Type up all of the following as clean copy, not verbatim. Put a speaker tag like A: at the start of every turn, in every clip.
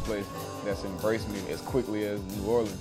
A: place that's embraced me as quickly as New Orleans.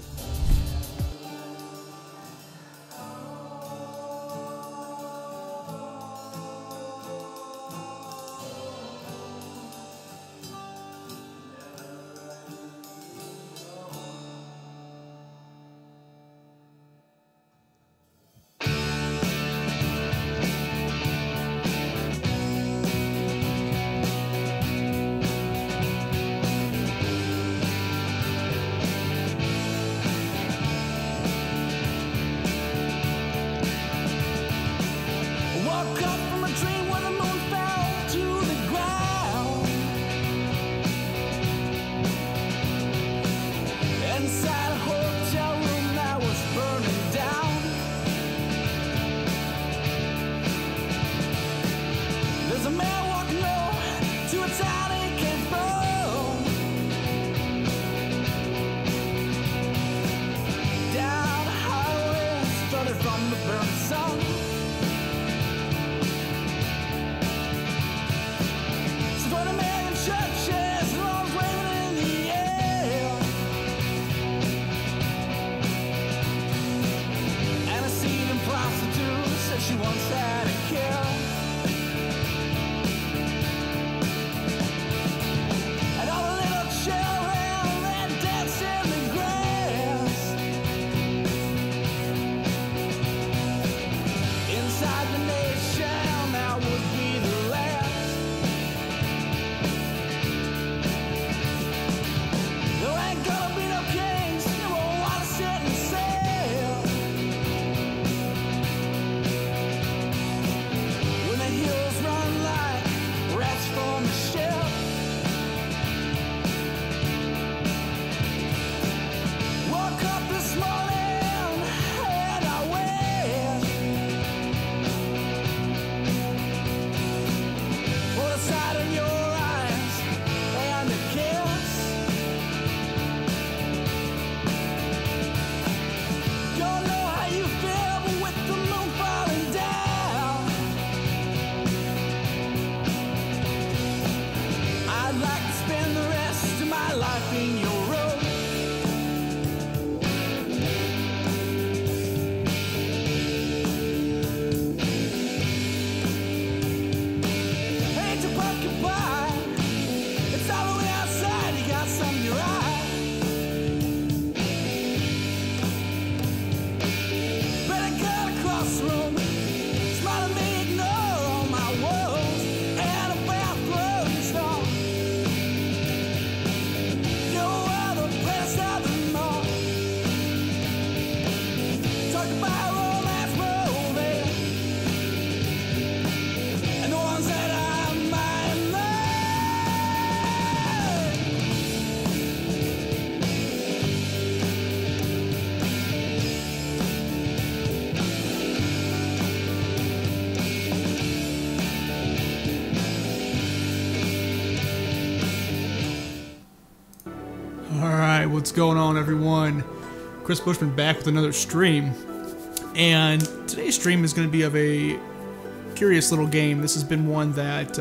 B: What's going on, everyone? Chris Bushman back with another stream, and today's stream is going to be of a curious little game. This has been one that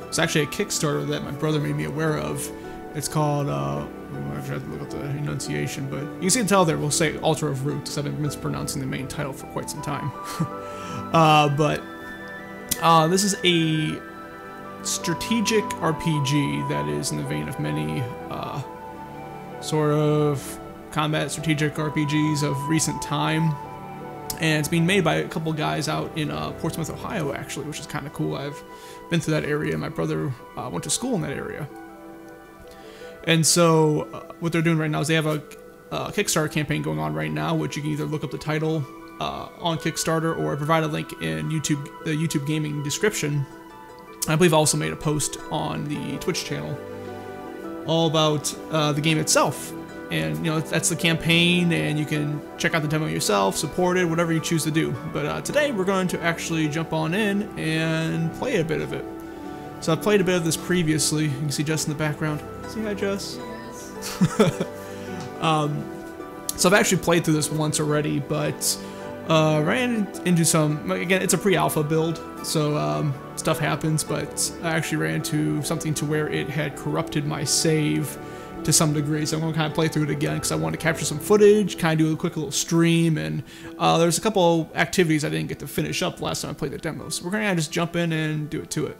B: it's actually a Kickstarter that my brother made me aware of. It's called I actually have to look up the enunciation, but you can tell there we'll say Altar of Root because I've been mispronouncing the main title for quite some time. This is a strategic RPG that is in the vein of many sort of combat strategic RPGs of recent time, and it's being made by a couple guys out in Portsmouth, Ohio, actually, which is kind of cool. I've been through that area. My brother went to school in that area, and so what they're doing right now is they have a Kickstarter campaign going on right now, which you can either look up the title on Kickstarter or provide a link in the YouTube gaming description. I believe I also made a post on the Twitch channel all about the game itself, and you know, that's the campaign, and you can check out the demo yourself, support it, whatever you choose to do. But today we're going to actually jump on in and play a bit of it. So I've played a bit of this previously. You can see Jess in the background. Say hi, Jess. So I've actually played through this once already, but ran into some, again, it's a pre-alpha build, so stuff happens, but I actually ran into something to where it had corrupted my save, to some degree. So I'm going to kind of play through it again because I want to capture some footage, kind of do a quick little stream, and there's a couple activities I didn't get to finish up last time I played the demo. So we're going to just jump in and do it to it.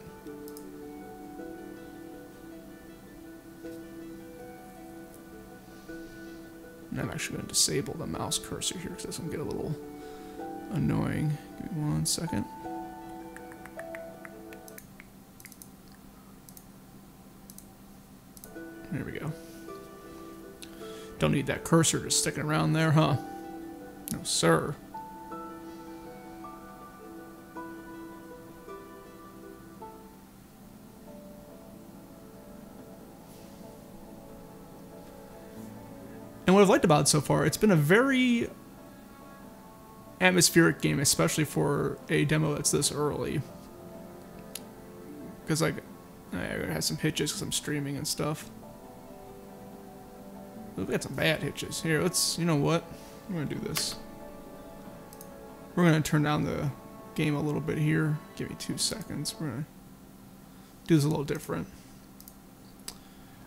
B: And I'm actually going to disable the mouse cursor here because that's going to get a little annoying. Give me 1 second. There we go. Don't need that cursor just sticking around there, huh? No, sir. And what I've liked about it so far, it's been a very atmospheric game, especially for a demo that's this early. Because, like, I had some hitches because I'm streaming and stuff. We got some bad hitches. Here, let's, you know what? We're going to do this. We're going to turn down the game a little bit here. Give me 2 seconds. We're going to do this a little different.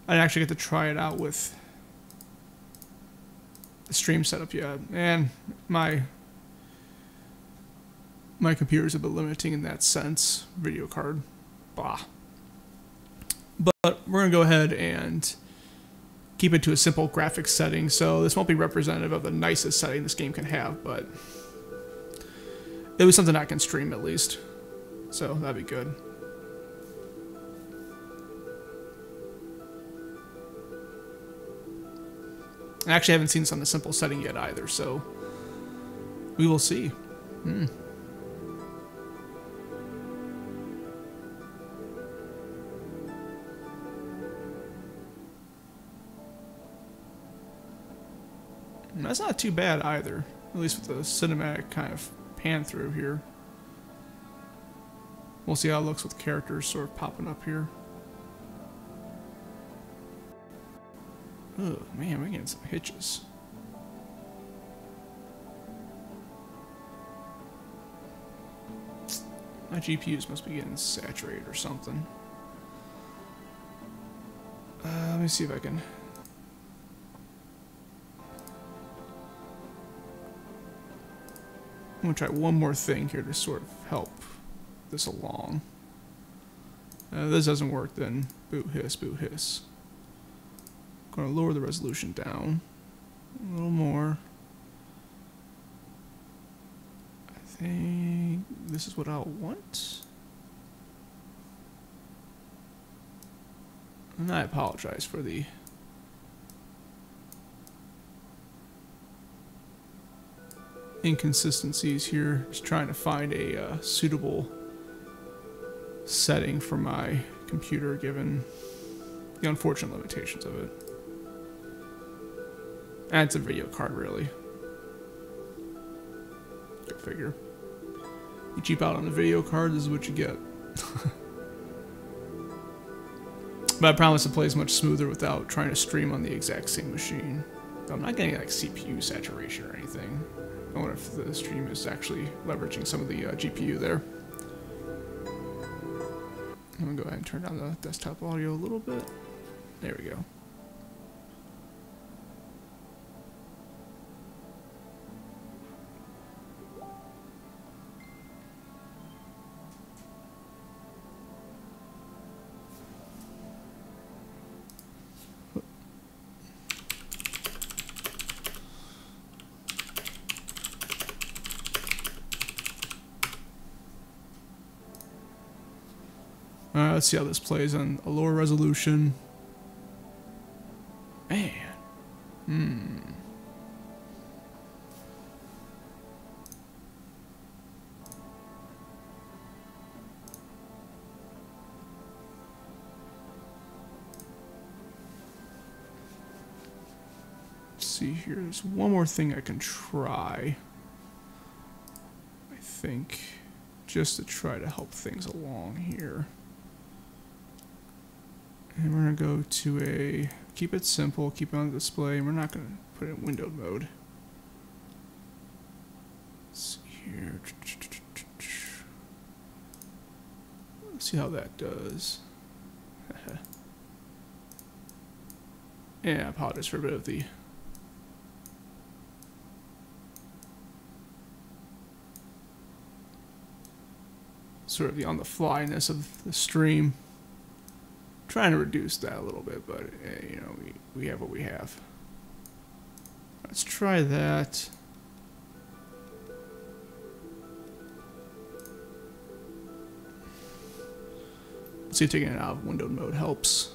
B: I didn't actually get to try it out with the stream setup yet. And my computer's a bit limiting in that sense. Video card. Blah. But we're going to go ahead and keep it to a simple graphics setting, so this won't be representative of the nicest setting this game can have, but it was something I can stream at least, so that'd be good. I actually haven't seen this on the simple setting yet either, so we will see. And that's not too bad either, at least with the cinematic kind of pan through here. We'll see how it looks with characters sort of popping up here. Oh man, we're getting some hitches. My GPUs must be getting saturated or something. Let me see if I can... I'm going to try one more thing here to sort of help this along. If this doesn't work, then boot hiss, boot hiss. Going to lower the resolution down a little more. I think this is what I'll want. And I apologize for the inconsistencies here. Just trying to find a suitable setting for my computer given the unfortunate limitations of it. And it's a video card, really. Go figure. You cheap out on the video card, this is what you get. But I promise it plays much smoother without trying to stream on the exact same machine. I'm not getting like CPU saturation or anything. I wonder if the stream is actually leveraging some of the GPU there. I'm gonna go ahead and turn down the desktop audio a little bit. There we go. Let's see how this plays on a lower resolution. Man. Let's see here. There's one more thing I can try. I think. Just to try to help things along here. And we're going to go to a, keep it simple, keep it on the display, and we're not going to put it in windowed mode. Let's see here. Let's see how that does. Yeah, I apologize for a bit of the sort of the on-the-flyness of the stream. Trying to reduce that a little bit, but you know, we have what we have. Let's try that. Let's see if taking it out of windowed mode helps.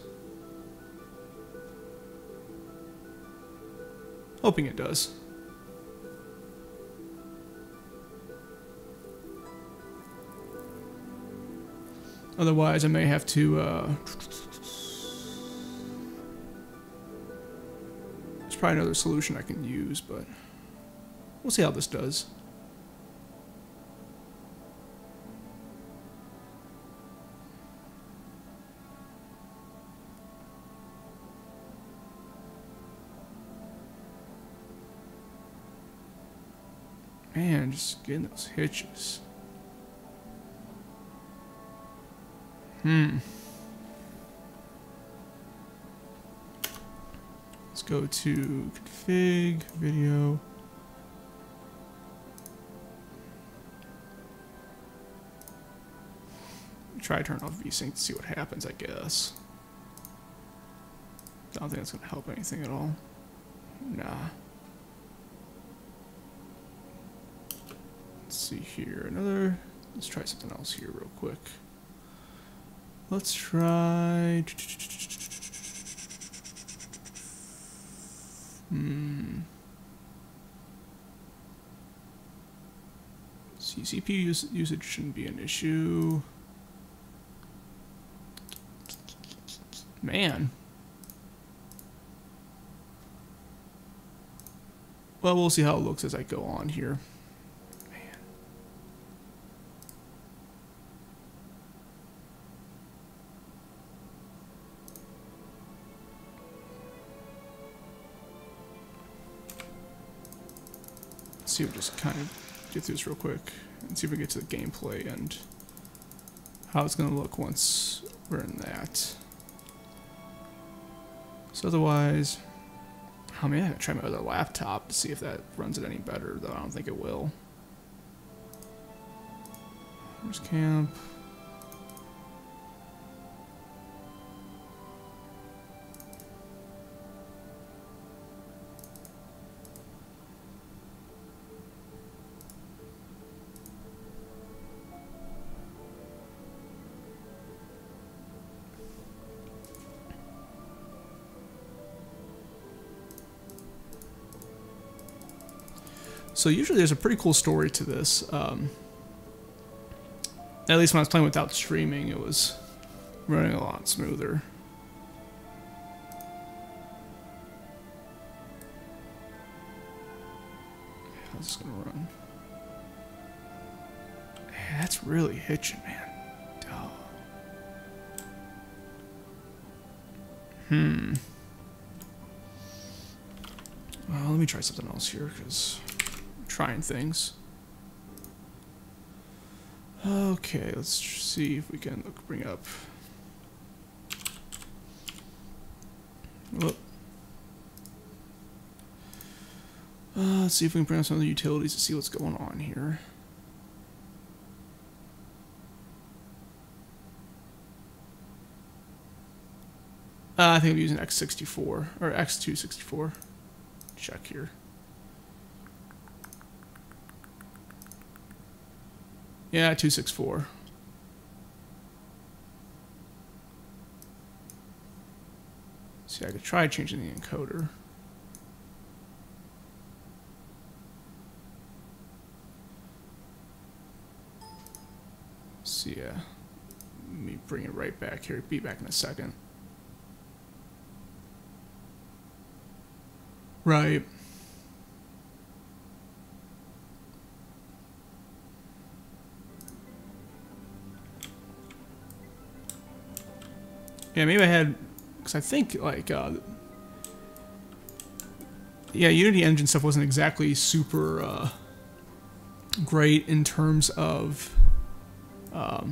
B: Hoping it does. Otherwise, I may have to, there's probably another solution I can use, but we'll see how this does. Man, just getting those hitches. Let's go to config, video. Try to turn off VSync to see what happens, I guess. I don't think that's going to help anything at all. Nah. Let's see here. Let's try something else here real quick. Let's try... See, CPU usage shouldn't be an issue. Man. Well, we'll see how it looks as I go on here. See if we just kind of get through this real quick and see if we get to the gameplay and how it's going to look once we're in that. So otherwise, I mean, I gotta try my other laptop to see if that runs it any better, though I don't think it will. There's camp. So usually there's a pretty cool story to this. At least when I was playing without streaming, it was running a lot smoother. How's this gonna run? Man, that's really hitching, man. Duh. Well, let me try something else here, because trying things. Okay, let's see if we can bring up. Whoop. Let's see if we can bring up some of the utilities to see what's going on here. I think I'm using X64 or X264. Check here. Yeah, 264. See, I could try changing the encoder. See, yeah. Let me bring it right back here. Be back in a second. Right. Yeah, maybe I had, because I think, like, yeah, Unity Engine stuff wasn't exactly super great in terms of, well,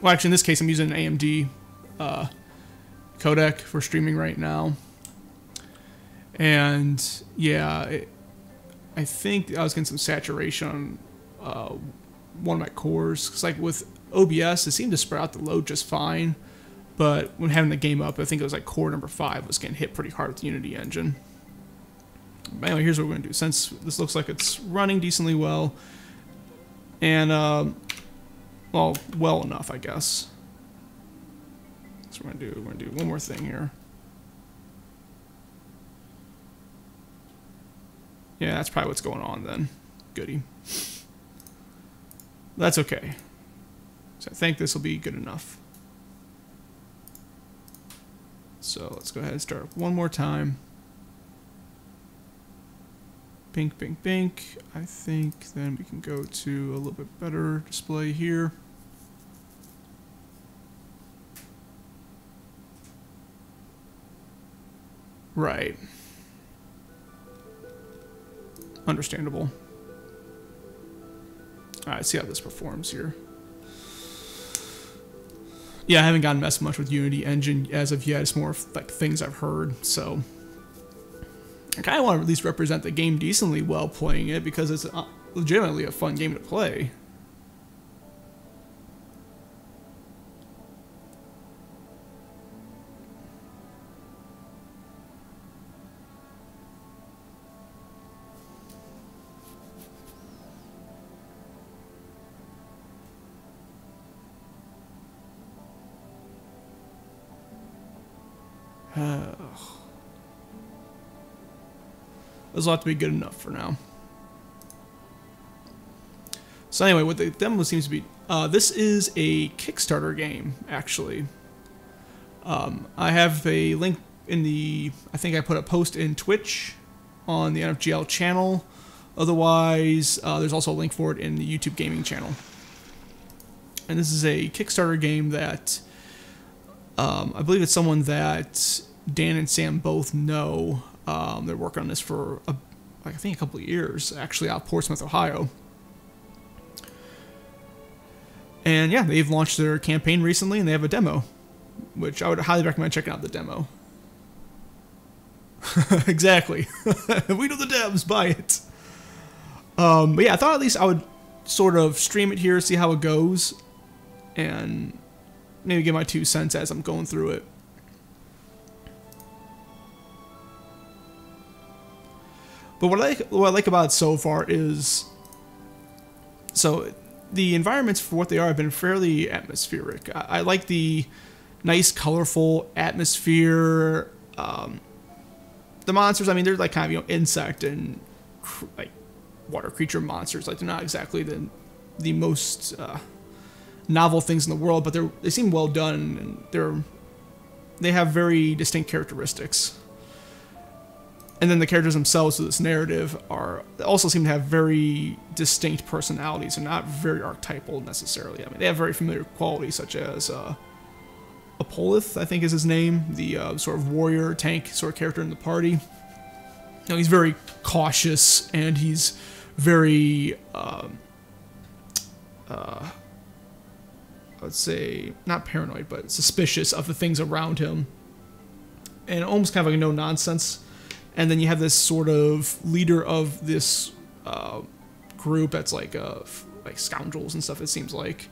B: actually, in this case, I'm using an AMD codec for streaming right now. And yeah, I think I was getting some saturation on one of my cores, because like with OBS, it seemed to spread out the load just fine, but when having the game up, I think it was like core number 5 was getting hit pretty hard with the Unity engine. But anyway, here's what we're gonna do. Since this looks like it's running decently well, and well enough, I guess. So we're gonna do one more thing here. Yeah, that's probably what's going on then. Goody. That's okay. So I think this will be good enough. So let's go ahead and start one more time. Bink, bink, bink. I think then we can go to a little bit better display here. Right. Understandable. Alright, see how this performs here. Yeah, I haven't gotten messed much with Unity engine as of yet. It's more of like things I've heard, so I kind of want to at least represent the game decently well playing it, because it's legitimately a fun game to play. This will have to be good enough for now. So anyway, what the demo seems to be, this is a Kickstarter game, actually. I have a link in the, I think I put a post in Twitch on the NFGL channel. Otherwise, there's also a link for it in the YouTube gaming channel. And this is a Kickstarter game that, I believe it's someone that Dan and Sam both know. They're working on this for, I think, a couple of years, actually, out of Portsmouth, Ohio. And yeah, they've launched their campaign recently, and they have a demo, which I would highly recommend checking out the demo. Exactly. We know the devs, buy it. But yeah, I thought at least I would sort of stream it here, see how it goes, and maybe give my 2 cents as I'm going through it. But what I like about it so far is, so the environments for what they are have been fairly atmospheric. I like the nice, colorful atmosphere. The monsters, I mean, they're like kind of, you know, insect and like water creature monsters. Like, they're not exactly the most novel things in the world, but they seem well done, and they have very distinct characteristics. And then the characters themselves of this narrative also seem to have very distinct personalities and not very archetypal necessarily. I mean, they have very familiar qualities, such as Apolith, I think is his name, the sort of warrior tank sort of character in the party. You know, he's very cautious, and he's very, I would say, not paranoid, but suspicious of the things around him. And almost kind of like a no-nonsense. And then you have this sort of leader of this group that's like scoundrels and stuff, it seems like.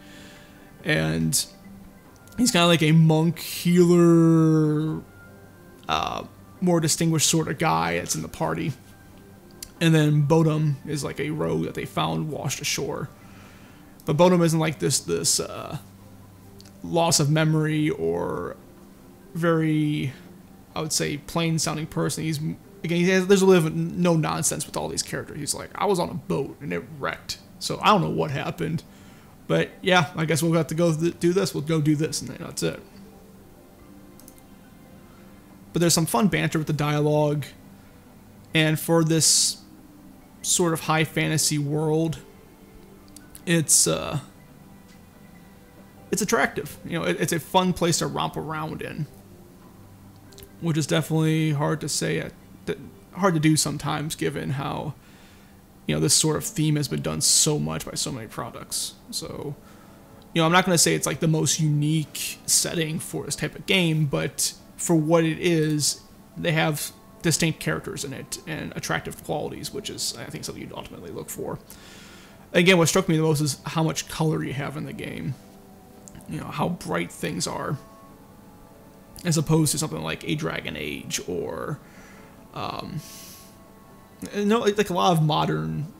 B: And he's kind of like a monk, healer, more distinguished sort of guy that's in the party. And then Bodum is like a rogue that they found washed ashore. But Bodum isn't like this loss of memory or very, I would say, plain-sounding person. There's a little bit of no nonsense with all these characters. He's like, I was on a boat and it wrecked, so I don't know what happened, but yeah, I guess we'll have to go do this. We'll go do this, and then that's it. But there's some fun banter with the dialogue, and for this sort of high fantasy world, it's attractive. You know, it's a fun place to romp around in, which is definitely hard to say, hard to do sometimes, given how, you know, this sort of theme has been done so much by so many products. So, you know, I'm not going to say it's like the most unique setting for this type of game, but for what it is, they have distinct characters in it and attractive qualities, which is, I think, something you'd ultimately look for. Again, what struck me the most is how much color you have in the game. You know, how bright things are, as opposed to something like a Dragon Age or, like a lot of modern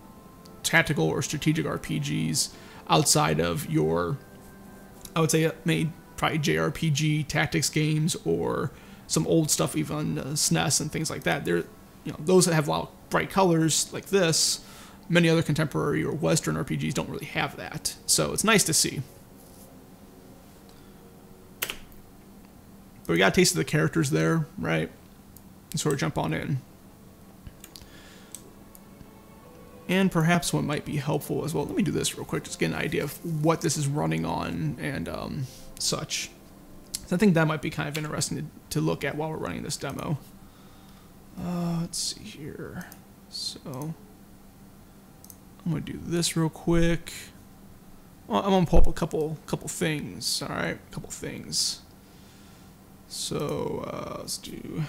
B: tactical or strategic RPGs outside of your, I would say, maybe probably JRPG tactics games or some old stuff, even SNES and things like that. They're, you know, those that have a lot of bright colors like this. Many other contemporary or Western RPGs don't really have that, so it's nice to see. But we got a taste of the characters there, right? And sort of jump on in. And perhaps what might be helpful as well. Let me do this real quick, just get an idea of what this is running on and such. So I think that might be kind of interesting to look at while we're running this demo. Let's see here. So I'm gonna do this real quick. Well, I'm gonna pull up a couple things. All right, a couple things. So let's do.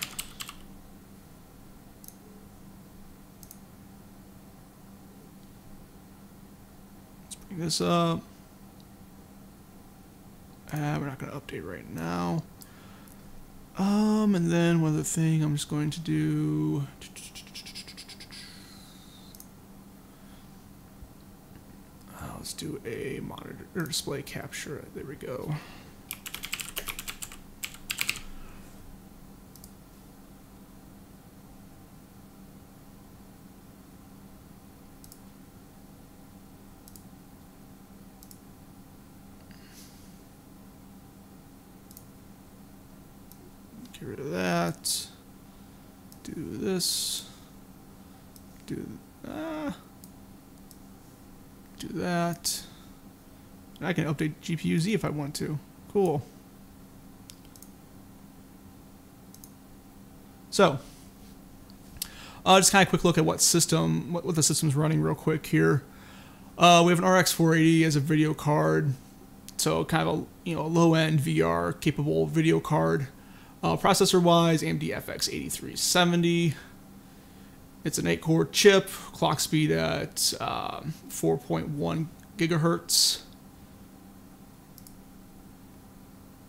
B: Let's bring this up. We're not gonna update right now. And then one other thing I'm just going to do. Let's do a monitor or display capture. There we go. Get rid of that. Do this. Do that. And I can update GPU-Z if I want to. Cool. So, just kind of a quick look at what the system's running real quick here. We have an RX 480 as a video card, so kind of a a low-end VR capable video card. Processor-wise, AMD FX 8370. It's an 8-core chip, clock speed at 4.1 gigahertz.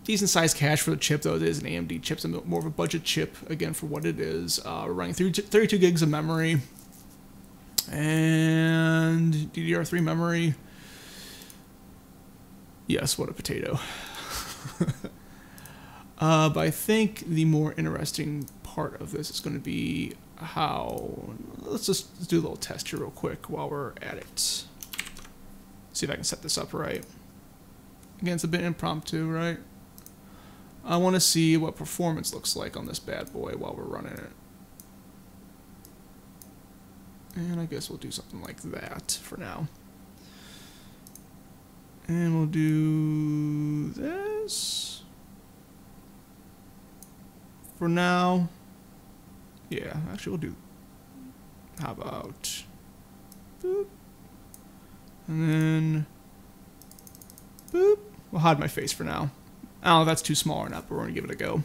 B: Decent sized cache for the chip, though. It is an AMD chip, so more of a budget chip, again, for what it is. We're running 32 gigs of memory. And DDR3 memory. Yes, what a potato. But I think the more interesting part of this is going to be how... Let's do a little test here real quick while we're at it. See if I can set this up right. Again, it's a bit impromptu, right? I want to see what performance looks like on this bad boy while we're running it. And I guess we'll do something like that for now. And we'll do this. For now. Yeah, actually we'll do... How about... Boop. And then... Boop. We'll hide my face for now. I don't know if that's too small or not, but we're going to give it a go.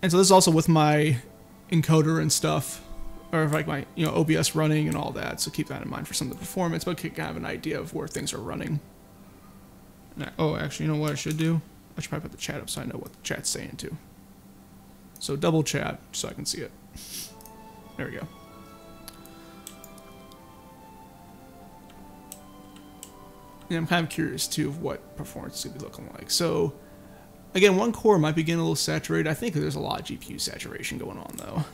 B: And so this is also with my encoder and stuff, or like my OBS running and all that. So keep that in mind for some of the performance, but kind of have an idea of where things are running. And oh, actually, you know what I should do? I should probably put the chat up so I know what the chat's saying too. So double chat so I can see it. There we go. And I'm kind of curious too of what performance is going to be looking like. So again, one core might be getting a little saturated. I think there's a lot of GPU saturation going on though.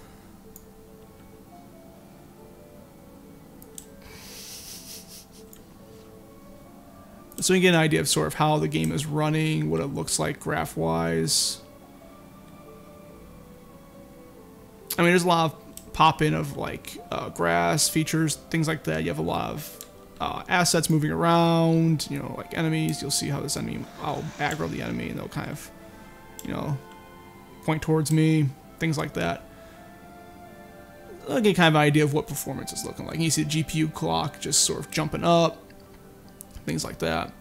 B: So you get an idea of sort of how the game is running, what it looks like graph-wise. I mean, there's a lot of pop-in of like grass features, things like that. You have a lot of assets moving around, like enemies. You'll see how this enemy, I'll aggro the enemy and they'll kind of, point towards me, things like that. I'll get kind of an idea of what performance is looking like. And you see the GPU clock just sort of jumping up, things like that.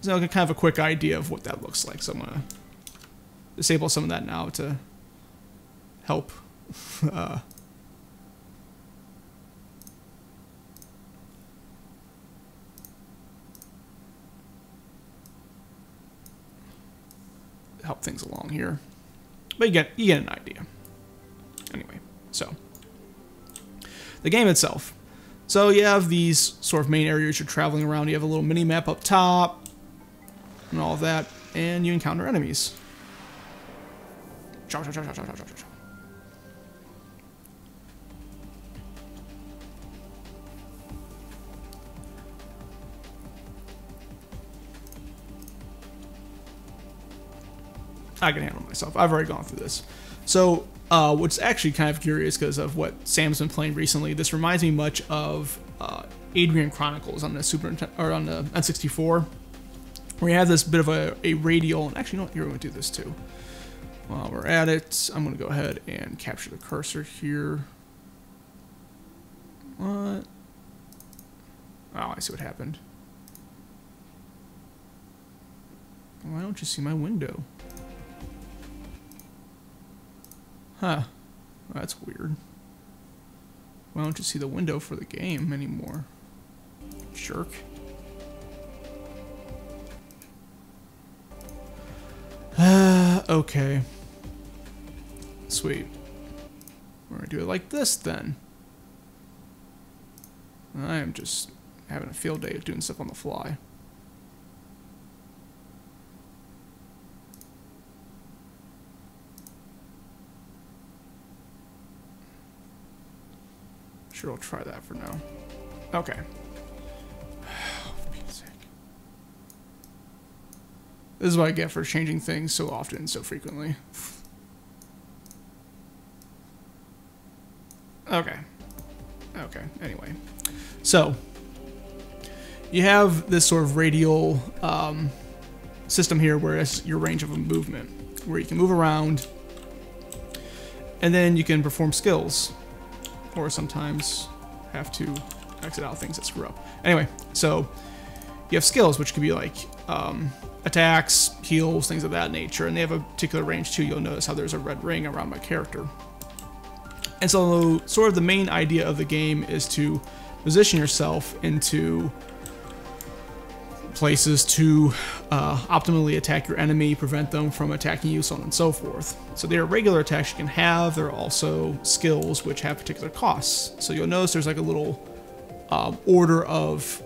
B: So I'll get kind of a quick idea of what that looks like. So I'm going to disable some of that now to help help things along here. But you get an idea. Anyway, so the game itself. So you have these sort of main areas you're traveling around. You have a little mini map up top and all of that, and you encounter enemies. Chow, chow, chow, chow, chow, chow, chow, chow. I can handle myself. I've already gone through this. So, what's actually kind of curious because of what Sam's been playing recently, this reminds me much of Adrian Chronicles on the on the N64, where you have this bit of a radial. And actually, you know what? Here, we're going to do this too. While we're at it, I'm going to go ahead and capture the cursor here. What? Oh, I see what happened. Why don't you see my window? Huh. Well, that's weird. Why don't you see the window for the game anymore? Jerk. Okay. Sweet. We're gonna do it like this then. I am just having a field day of doing stuff on the fly. Sure, I'll try that for now. Okay. For Pete's sake. This is what I get for changing things so often and so frequently. Okay. Okay, anyway. So, you have this sort of radial system here where it's your range of movement, where you can move around, and then you can perform skills. Or sometimes have to exit out things that screw up. Anyway, so you have skills, which could be like attacks, heals, things of that nature, and they have a particular range too. You'll notice how there's a red ring around my character. And so sort of the main idea of the game is to position yourself into places to optimally attack your enemy, prevent them from attacking you, so on and so forth. So there are regular attacks you can have. There are also skills which have particular costs. So you'll notice there's like a little order of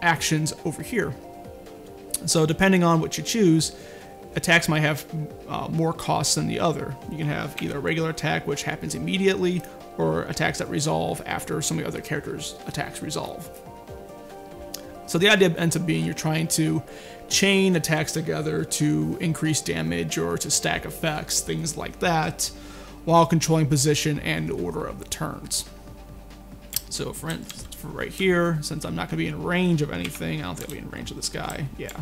B: actions over here. So depending on what you choose, attacks might have more costs than the other. You can have either a regular attack, which happens immediately, or attacks that resolve after some of the other characters' attacks resolve. So the idea ends up being you're trying to chain attacks together to increase damage or to stack effects, things like that, while controlling position and order of the turns. So for instance, for right here, since I'm not going to be in range of anything, I don't think I'll be in range of this guy, yeah.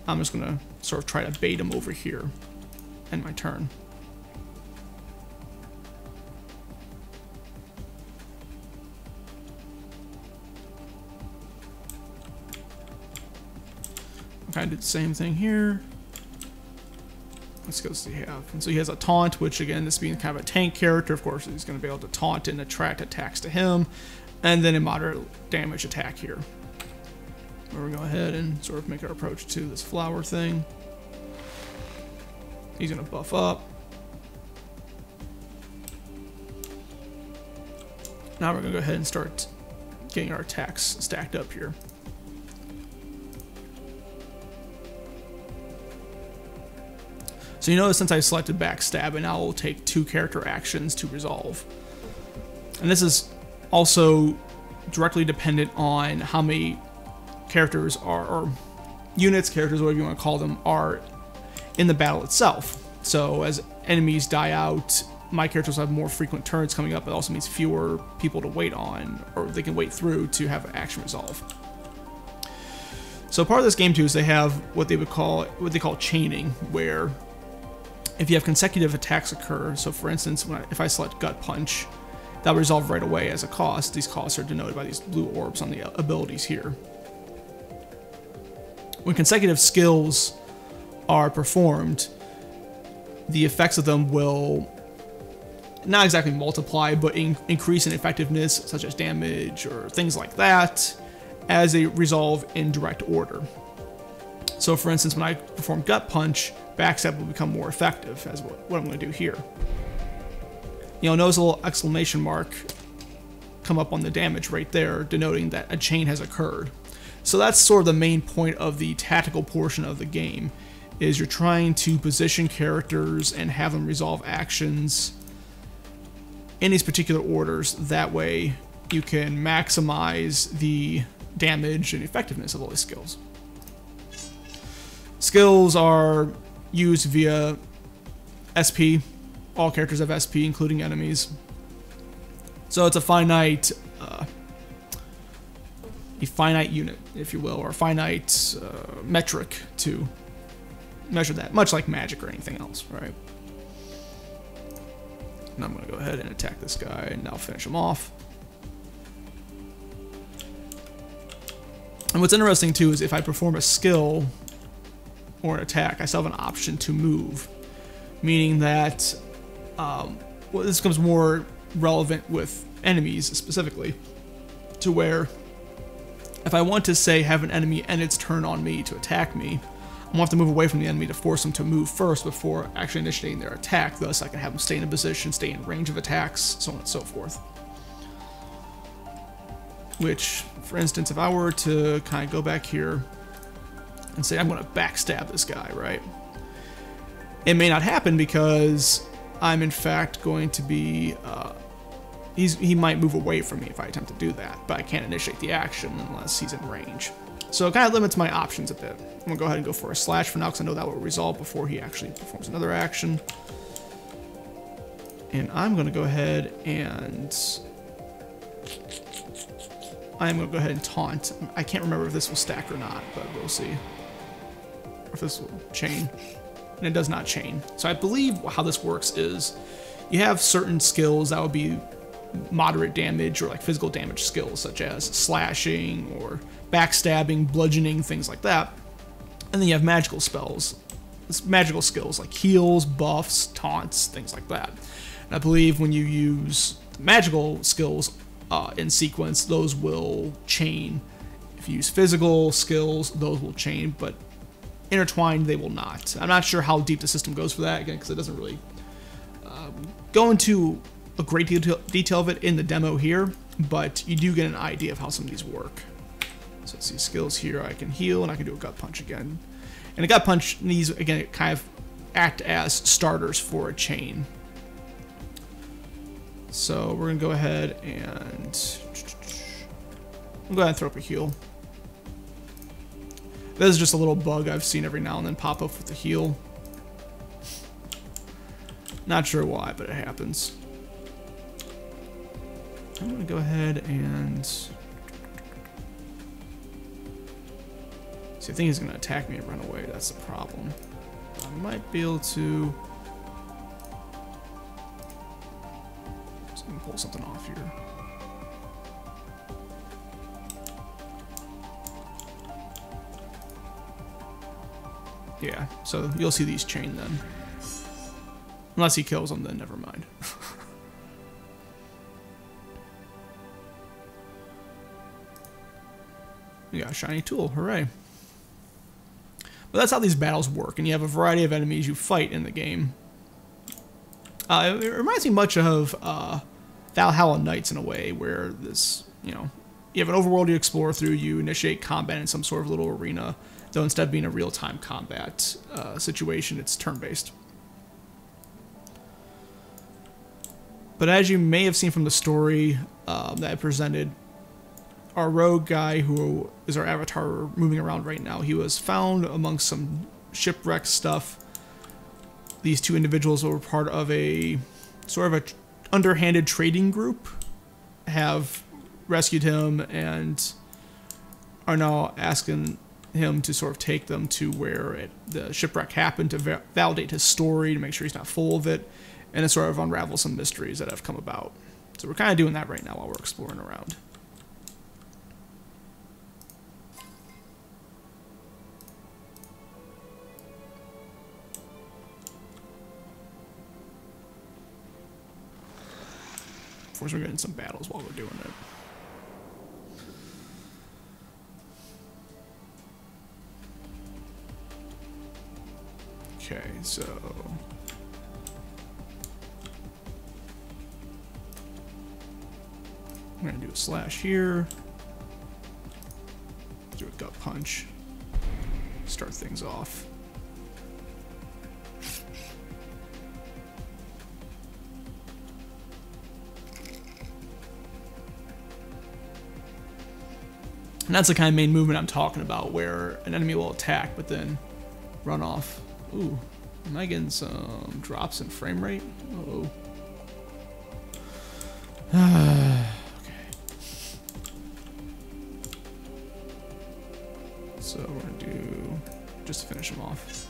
B: I'm just going to sort of try to bait him over here, end my turn. Kind of did the same thing here. Let's go see have. And so he has a taunt, which again, this being kind of a tank character, of course, he's going to be able to taunt and attract attacks to him, and then a moderate damage attack here. We're going to go ahead and sort of make our approach to this flower thing. He's going to buff up. Now we're going to go ahead and start getting our attacks stacked up here. So you notice since I selected backstab, and now it will take 2 character actions to resolve. And this is also directly dependent on how many characters are, or units, characters, whatever you want to call them, are in the battle itself. So as enemies die out, my characters will have more frequent turns coming up. It also means fewer people to wait on, or they can wait through to have an action resolve. So part of this game too is they have what they call chaining, where if you have consecutive attacks occur, so for instance, if I select Gut Punch, that'll resolve right away as a cost. These costs are denoted by these blue orbs on the abilities here. When consecutive skills are performed, the effects of them will not exactly multiply, but increase in effectiveness, such as damage or things like that, as they resolve in direct order. So for instance, when I perform Gut Punch, Backstab will become more effective, as what I'm going to do here. You'll notice a little exclamation mark come up on the damage right there, denoting that a chain has occurred. So that's sort of the main point of the tactical portion of the game, is you're trying to position characters and have them resolve actions in these particular orders. That way you can maximize the damage and effectiveness of all these skills. Skills are used via SP. All characters have SP, including enemies. So it's a finite unit, if you will, or a finite metric to measure that, much like magic or anything else, right? And I'm going to go ahead and attack this guy, and now finish him off. And what's interesting too is if I perform a skill or an attack, I still have an option to move, meaning that well, this becomes more relevant with enemies specifically, to where if I want to, say, have an enemy end its turn on me to attack me, I'm going to have to move away from the enemy to force them to move first before actually initiating their attack. Thus, I can have them stay in a position, stay in range of attacks, so on and so forth. Which, for instance, if I were to kind of go back here and say I'm going to backstab this guy, right? It may not happen because I'm in fact going to be, he might move away from me if I attempt to do that, but I can't initiate the action unless he's in range. So it kind of limits my options a bit. I'm going to go ahead and go for a slash for now because I know that will resolve before he actually performs another action. And I'm going to go ahead and taunt. I can't remember if this will stack or not, but we'll see. Or if this will chain. And it does not chain. So I believe how this works is you have certain skills that would be moderate damage or like physical damage skills, such as slashing or backstabbing, bludgeoning, things like that. And then you have magical spells. It's magical skills like heals, buffs, taunts, things like that. And I believe when you use magical skills in sequence, those will chain. If you use physical skills, those will chain, but intertwined they will not. I'm not sure how deep the system goes for that, again, because it doesn't really go into a great detail of it in the demo here, but you do get an idea of how some of these work. So let's see, skills here, I can heal, and I can do a gut punch again. And a gut punch, these, again, kind of act as starters for a chain. So we're going to go ahead and throw up a heal. This is just a little bug I've seen every now and then pop up with the heal. Not sure why, but it happens. I'm going to go ahead and... see, I think he's going to attack me and run away. That's the problem. I might be able to... so I can pull something off here. Yeah, so you'll see these chain then. Unless he kills them, then never mind. We got a shiny tool, hooray. But that's how these battles work, and you have a variety of enemies you fight in the game. It reminds me much of Valhalla Knights in a way, where this, you know, you have an overworld you explore through, you initiate combat in some sort of little arena, though instead of being a real-time combat situation, it's turn-based. But as you may have seen from the story that I presented, our rogue guy, who is our avatar moving around right now, he was found amongst some shipwreck stuff. These two individuals who were part of a sort of a underhanded trading group have rescued him and are now asking him to sort of take them to where the shipwreck happened, to validate his story, to make sure he's not full of it, and to sort of unravel some mysteries that have come about. So we're kind of doing that right now while we're exploring around. Of course, we're getting some battles while we're doing it. Okay, so I'm gonna do a slash here. Do a gut punch. Start things off. And that's the kind of main movement I'm talking about, where an enemy will attack, but then run off. Ooh, am I getting some drops in frame rate? Uh-oh. Okay. So we're gonna do, just to finish him off.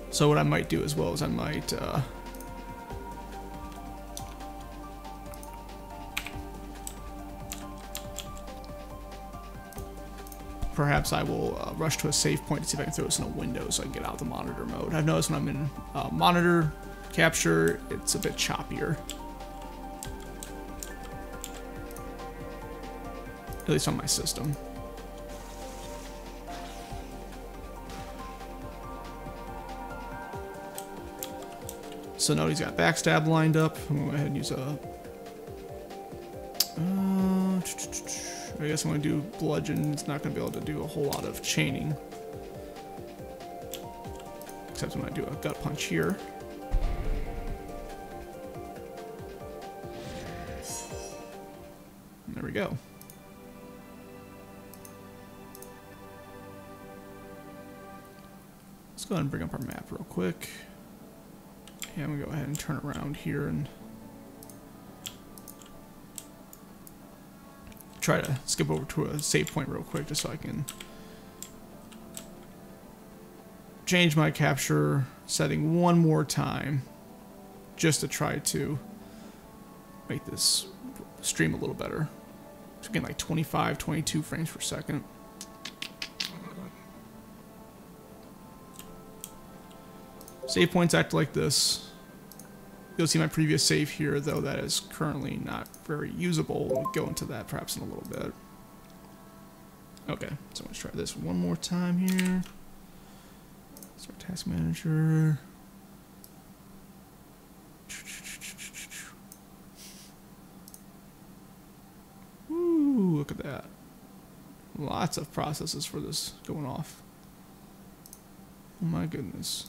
B: So what I might do as well is I might, perhaps I will rush to a save point to see if I can throw this in a window so I can get out of the monitor mode. I've noticed when I'm in monitor capture, it's a bit choppier. At least on my system. So now he's got backstab lined up. I'm gonna go ahead and use a... I guess I'm going to do bludgeon. It's not going to be able to do a whole lot of chaining. Except I'm going to do a gut punch here. And there we go. Let's go ahead and bring up our map real quick. And we go ahead and turn around here and try to skip over to a save point real quick just so I can change my capture setting one more time just to try to make this stream a little better. So again, like 25, 22 frames per second. Save points act like this. You'll see my previous save here, though that is currently not very usable. We'll go into that perhaps in a little bit. Okay, so let's try this one more time here. Start task manager. Ooh, look at that. Lots of processes for this going off. Oh my goodness.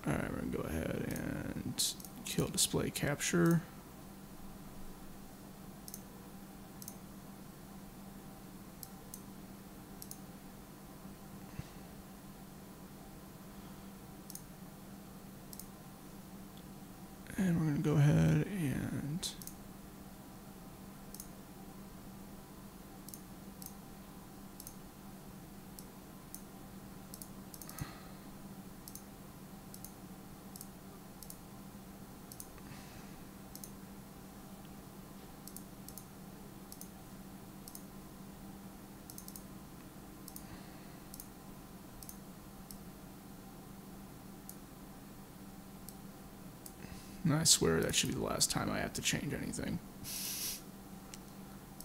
B: Alright, we're going to go ahead and kill display capture. And we're going to go ahead and I swear that should be the last time I have to change anything.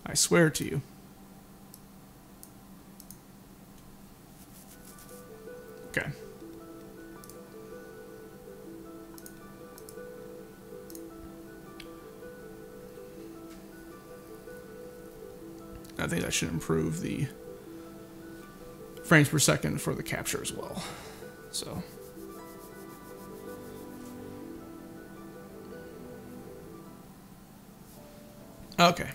B: I swear to you. Okay. I think that should improve the frames per second for the capture as well. So... okay.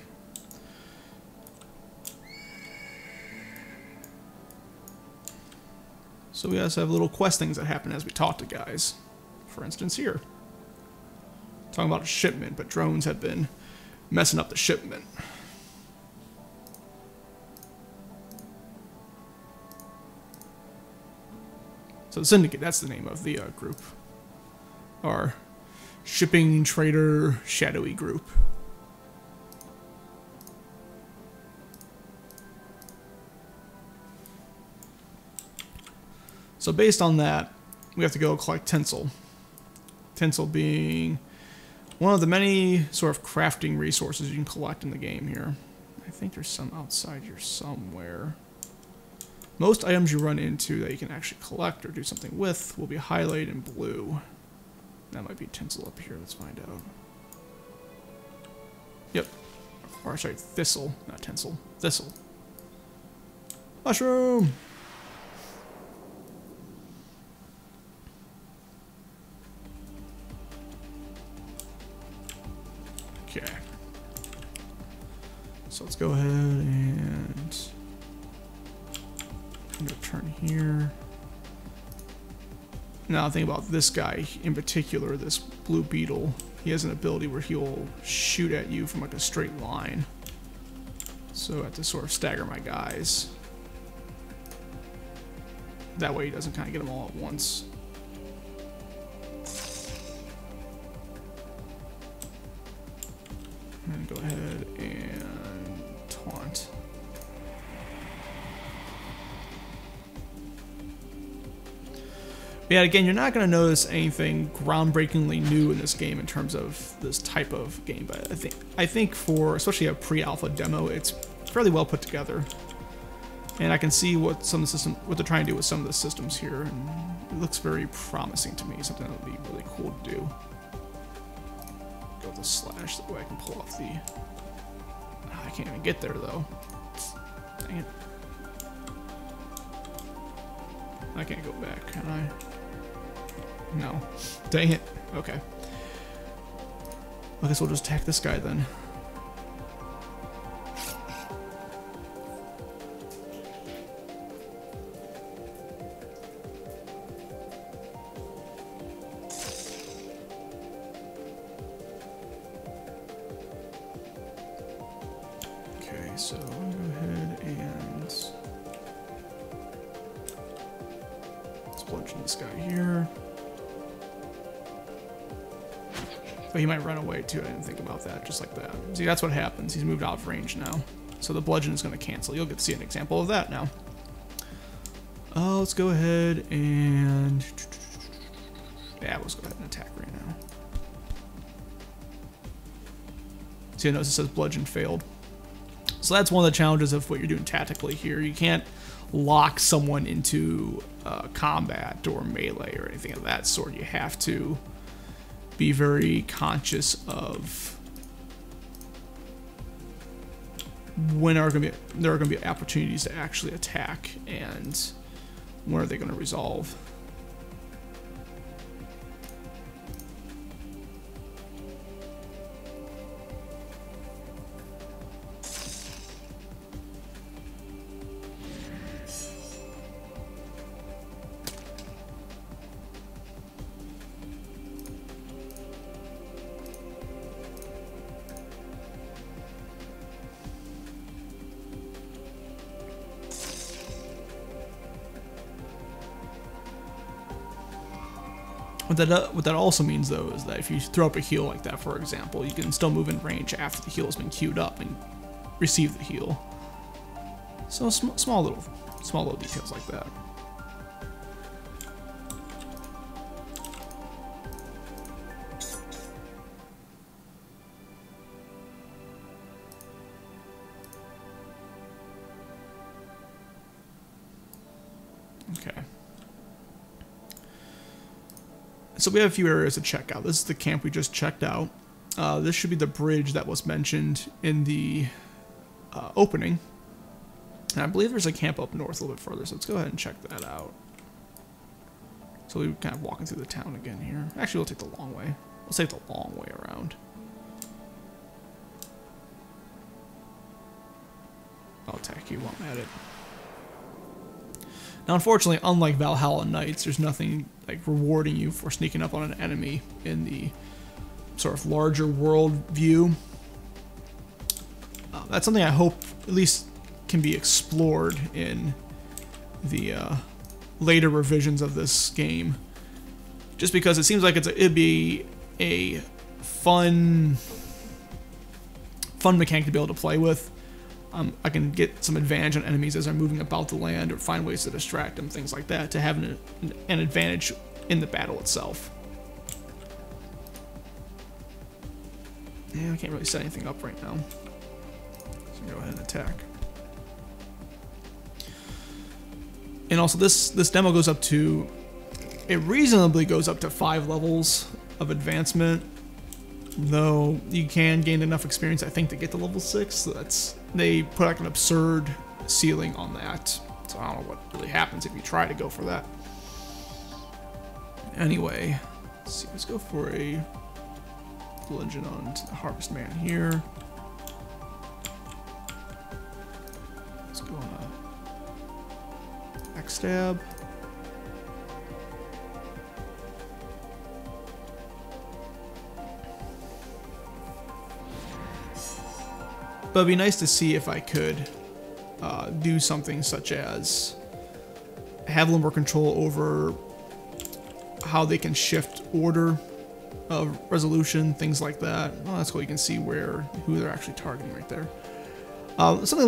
B: So we also have little quest things that happen as we talk to guys. For instance here. Talking about a shipment, but drones have been messing up the shipment. So the Syndicate, that's the name of the group. Our shipping trader shadowy group. So based on that, we have to go collect tinsel. Tinsel being one of the many sort of crafting resources you can collect in the game here. I think there's some outside here somewhere. Most items you run into that you can actually collect or do something with will be highlighted in blue. That might be tinsel up here. Let's find out. Yep. Or sorry, thistle, not tinsel. Thistle. Mushroom! Okay. So let's go ahead and turn here. Now think about this guy in particular, this blue beetle. He has an ability where he'll shoot at you from like a straight line. So I have to sort of stagger my guys. That way he doesn't kind of get them all at once. And go ahead and taunt. But yeah, again, you're not going to notice anything groundbreakingly new in this game in terms of this type of game. But I think for especially a pre-alpha demo, it's fairly well put together. And I can see what what they're trying to do with some of the systems here, and it looks very promising to me. Something that would be really cool to do. Go with the slash, that way I can pull off the... I can't even get there though. Dang it. I can't go back, can I? No. Dang it. Okay. I guess we'll just attack this guy then. Okay, so I'll go ahead and let's bludgeon this guy here. But he might run away too. I didn't think about that. Just like that. See, that's what happens. He's moved out of range now. So the bludgeon is going to cancel. You'll get to see an example of that now. Let's go ahead and... yeah, let's go ahead and attack right now. See, I notice it says bludgeon failed. So that's one of the challenges of what you're doing tactically here. You can't lock someone into combat or melee or anything of that sort. You have to be very conscious of when there are going to be opportunities to actually attack and when are they going to resolve. What that also means, though, is that if you throw up a heal like that, for example, you can still move in range after the heal has been queued up and receive the heal. So small little details like that. Okay. So we have a few areas to check out. This is the camp we just checked out. This should be the bridge that was mentioned in the opening. And I believe there's a camp up north a little bit further, so let's go ahead and check that out. So we're kind of walking through the town again here. Actually, we'll take the long way. We'll take the long way around. I'll attack you while I'm at it. Now, unfortunately, unlike Valhalla Knights, there's nothing like rewarding you for sneaking up on an enemy in the sort of larger world view. That's something I hope at least can be explored in the later revisions of this game. Just because it seems like it'd be a fun mechanic to be able to play with. I can get some advantage on enemies as they're moving about the land, or find ways to distract them, things like that, to have an advantage in the battle itself. Yeah, I can't really set anything up right now. So go ahead and attack. And also this demo goes up to, it reasonably goes up to 5 levels of advancement, though you can gain enough experience, I think, to get to level 6. So they put like an absurd ceiling on that. So I don't know what really happens if you try to go for that. Anyway, let's see, let's go for a legend on the Harvest Man here. Let's go on a backstab. But it'd be nice to see if I could do something such as have a little more control over how they can shift order of resolution, things like that. Oh, that's cool. You can see who they're actually targeting right there. Something a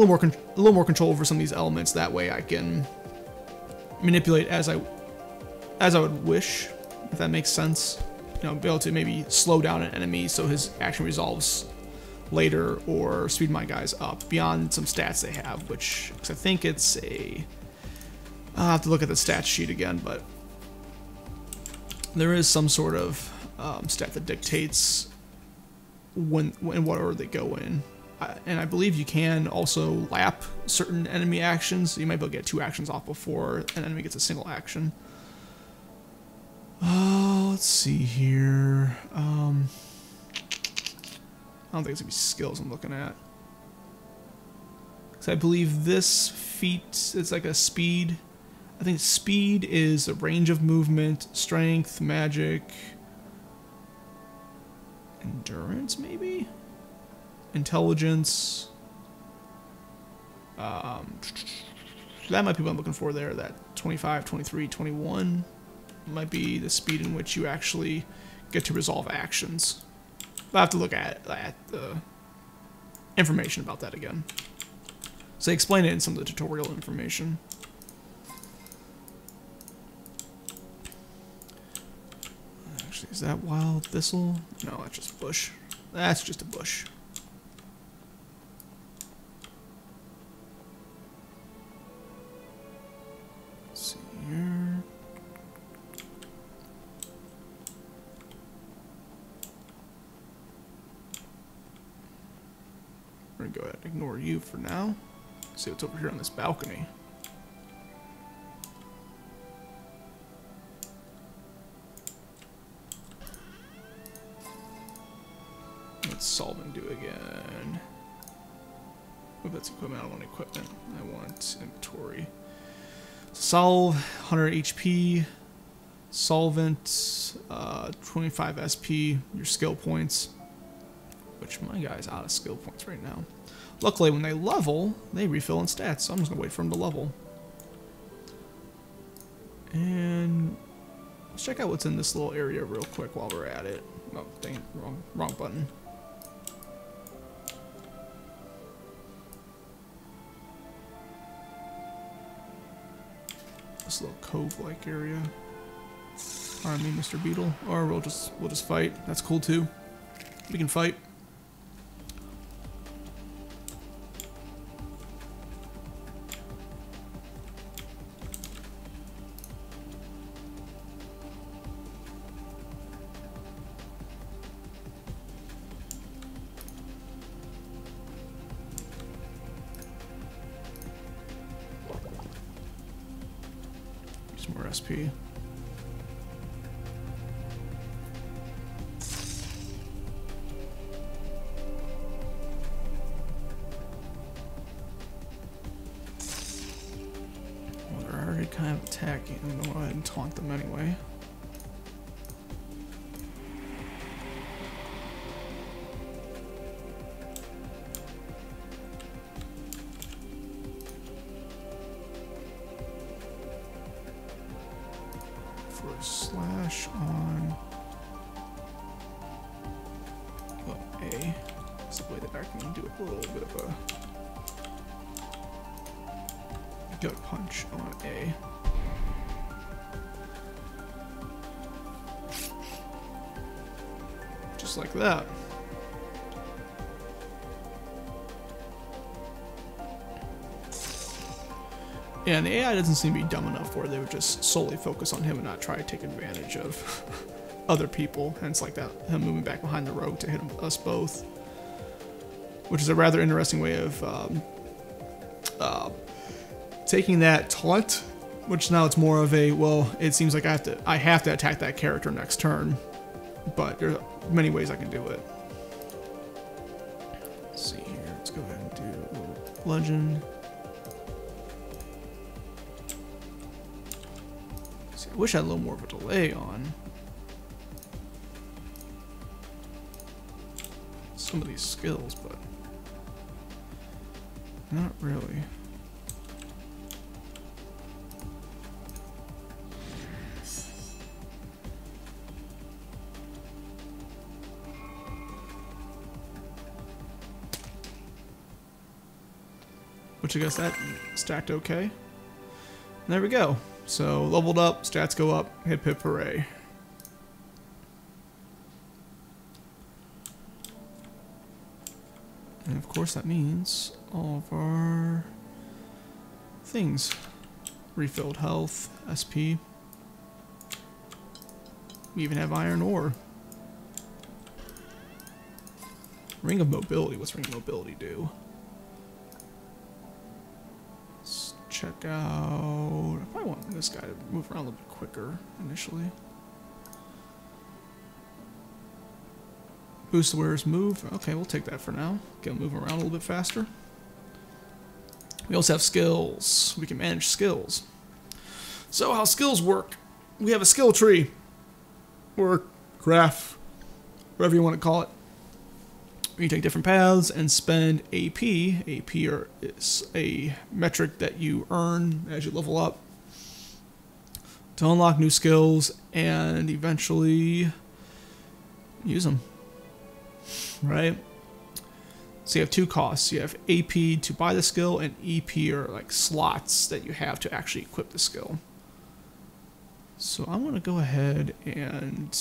B: little more control over some of these elements. That way, I can manipulate as I would wish, if that makes sense. You know, be able to maybe slow down an enemy so his action resolves later, or speed my guys up beyond some stats they have, which, cause I think it's I'll have to look at the stats sheet again, but there is some sort of stat that dictates in what order they go in. And I believe you can also lap certain enemy actions, so you might be able to get 2 actions off before an enemy gets a single action. Let's see here. I don't think it's gonna be skills I'm looking at. So I believe this feat is like a speed. I think speed is a range of movement, strength, magic, endurance maybe? Intelligence. That might be what I'm looking for there. That 25, 23, 21 might be the speed in which you actually get to resolve actions. But I have to look at the information about that again. So they explain it in some of the tutorial information. Actually, is that wild thistle? No, that's just bush. That's just a bush. Let's see here. We're gonna go ahead and ignore you for now. See what's over here on this balcony. What's solving do again? Oh, that's equipment. I don't want equipment. I want inventory. Solve, 100 HP. Solvent, 25 SP. Your skill points. Which my guy's out of skill points right now. Luckily, when they level, they refill in stats, so I'm just gonna wait for them to level. And let's check out what's in this little area real quick while we're at it. Oh, dang it, wrong button. This little cove-like area. Pardon me, Mr. Beetle. Or we'll just fight. That's cool too. We can fight. Some more SP. Well, they're already kind of attacking. I'm gonna go ahead and taunt them anyway. For a slash on A. It's the way that I can do a little bit of a Gut punch on A. Just like that. Yeah, and the AI doesn't seem to be dumb enough where they would just solely focus on him and not try to take advantage of other people. Hence, like that, him moving back behind the rogue to hit us both. Which is a rather interesting way of taking that taunt, which now it's more of a, well, it seems like I have to attack that character next turn. But there are many ways I can do it. Let's see here. Let's go ahead and do legend. See, I wish I had a little more of a delay on some of these skills, but not really. Which I guess that stacked okay. And there we go. So leveled up, stats go up, hip hip hooray. And of course that means all of our things. Refilled health, SP. We even have iron ore. Ring of mobility, what's ring of mobility do? Check out. I probably want this guy to move around a little bit quicker initially. Boost the wearer's move. Okay, we'll take that for now. Get him moving around a little bit faster. We also have skills. We can manage skills. So how skills work? We have a skill tree or graph, whatever you want to call it. You take different paths and spend AP. AP is a metric that you earn as you level up to unlock new skills and eventually use them. Right? So you have two costs. You have AP to buy the skill, and EP are like slots that you have to actually equip the skill. So I'm going to go ahead and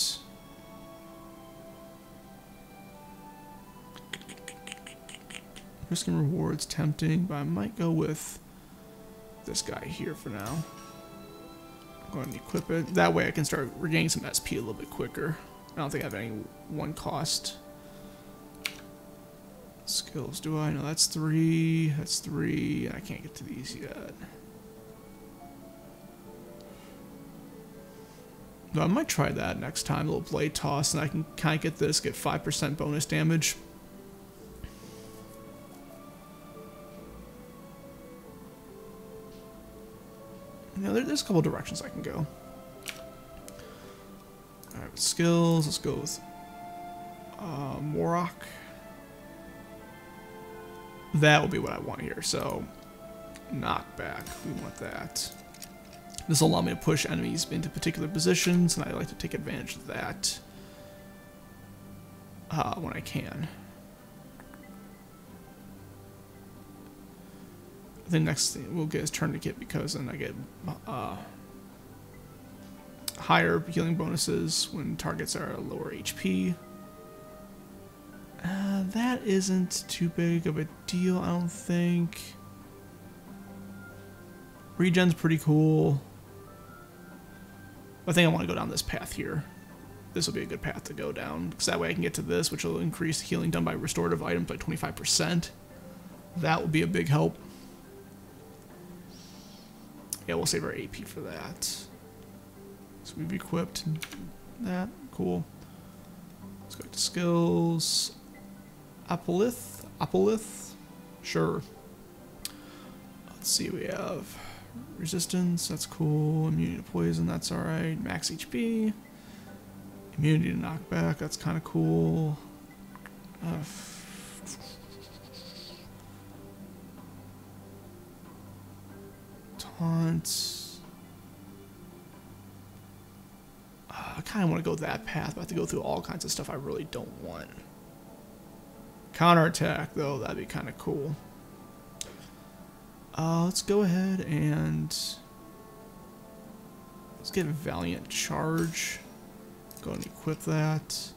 B: risk and rewards tempting, but I might go with this guy here for now. I'm going to equip it. That way I can start regaining some SP a little bit quicker. I don't think I have any one cost. Skills, do I? No, that's 3. That's 3. I can't get to these yet. But I might try that next time. A little blade toss, and I can kind of get this, get 5% bonus damage. You know, there's a couple directions I can go. Alright, skills, let's go with Morok. That will be what I want here, so knockback, we want that. This will allow me to push enemies into particular positions, and I like to take advantage of that when I can. The next thing we'll get is tourniquet, because then I get higher healing bonuses when targets are lower HP. That isn't too big of a deal, I don't think. Regen's pretty cool. I think I want to go down this path here. This will be a good path to go down, because that way I can get to this, which will increase healing done by restorative items by 25%. That will be a big help. Yeah, we'll save our AP for that. So we've equipped that. Cool. Let's go to skills. Apolith? Apolith? Sure. Let's see, we have resistance, that's cool. Immunity to poison, that's alright. Max HP. Immunity to knockback, that's kind of cool. Taunt. I kind of want to go that path, but I have to go through all kinds of stuff I really don't want. Counterattack, though, that'd be kind of cool. Let's go ahead and let's get a Valiant Charge. Go and equip that.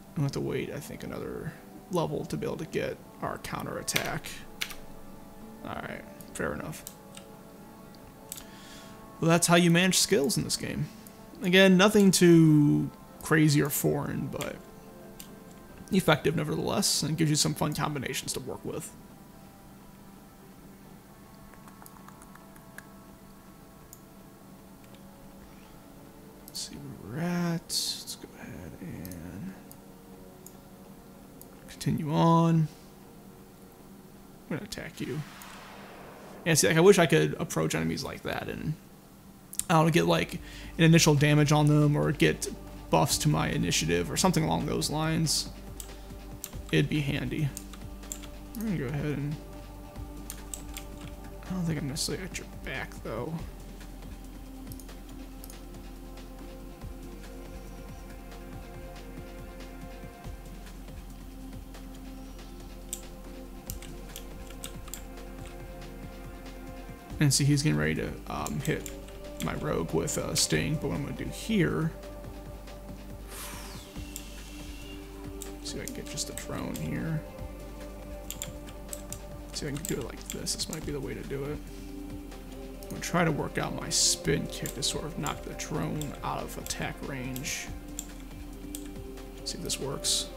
B: I'm going to have to wait, I think, another level to be able to get our counterattack. Alright, fair enough. Well, that's how you manage skills in this game. Again, nothing too crazy or foreign, but effective nevertheless, and gives you some fun combinations to work with. Let's see where we're at. Let's go ahead and continue on. I'm gonna attack you. Yeah, see, like, I wish I could approach enemies like that and I don't know, get like an initial damage on them or get buffs to my initiative or something along those lines. It'd be handy. I'm gonna go ahead and I don't think I'm necessarily at your back though. And see, he's getting ready to hit my rogue with Sting, but what I'm going to do here, see if I can get just a drone here. See if I can do it like this. This might be the way to do it. I'm going to try to work out my spin kick to sort of knock the drone out of attack range. See if this works.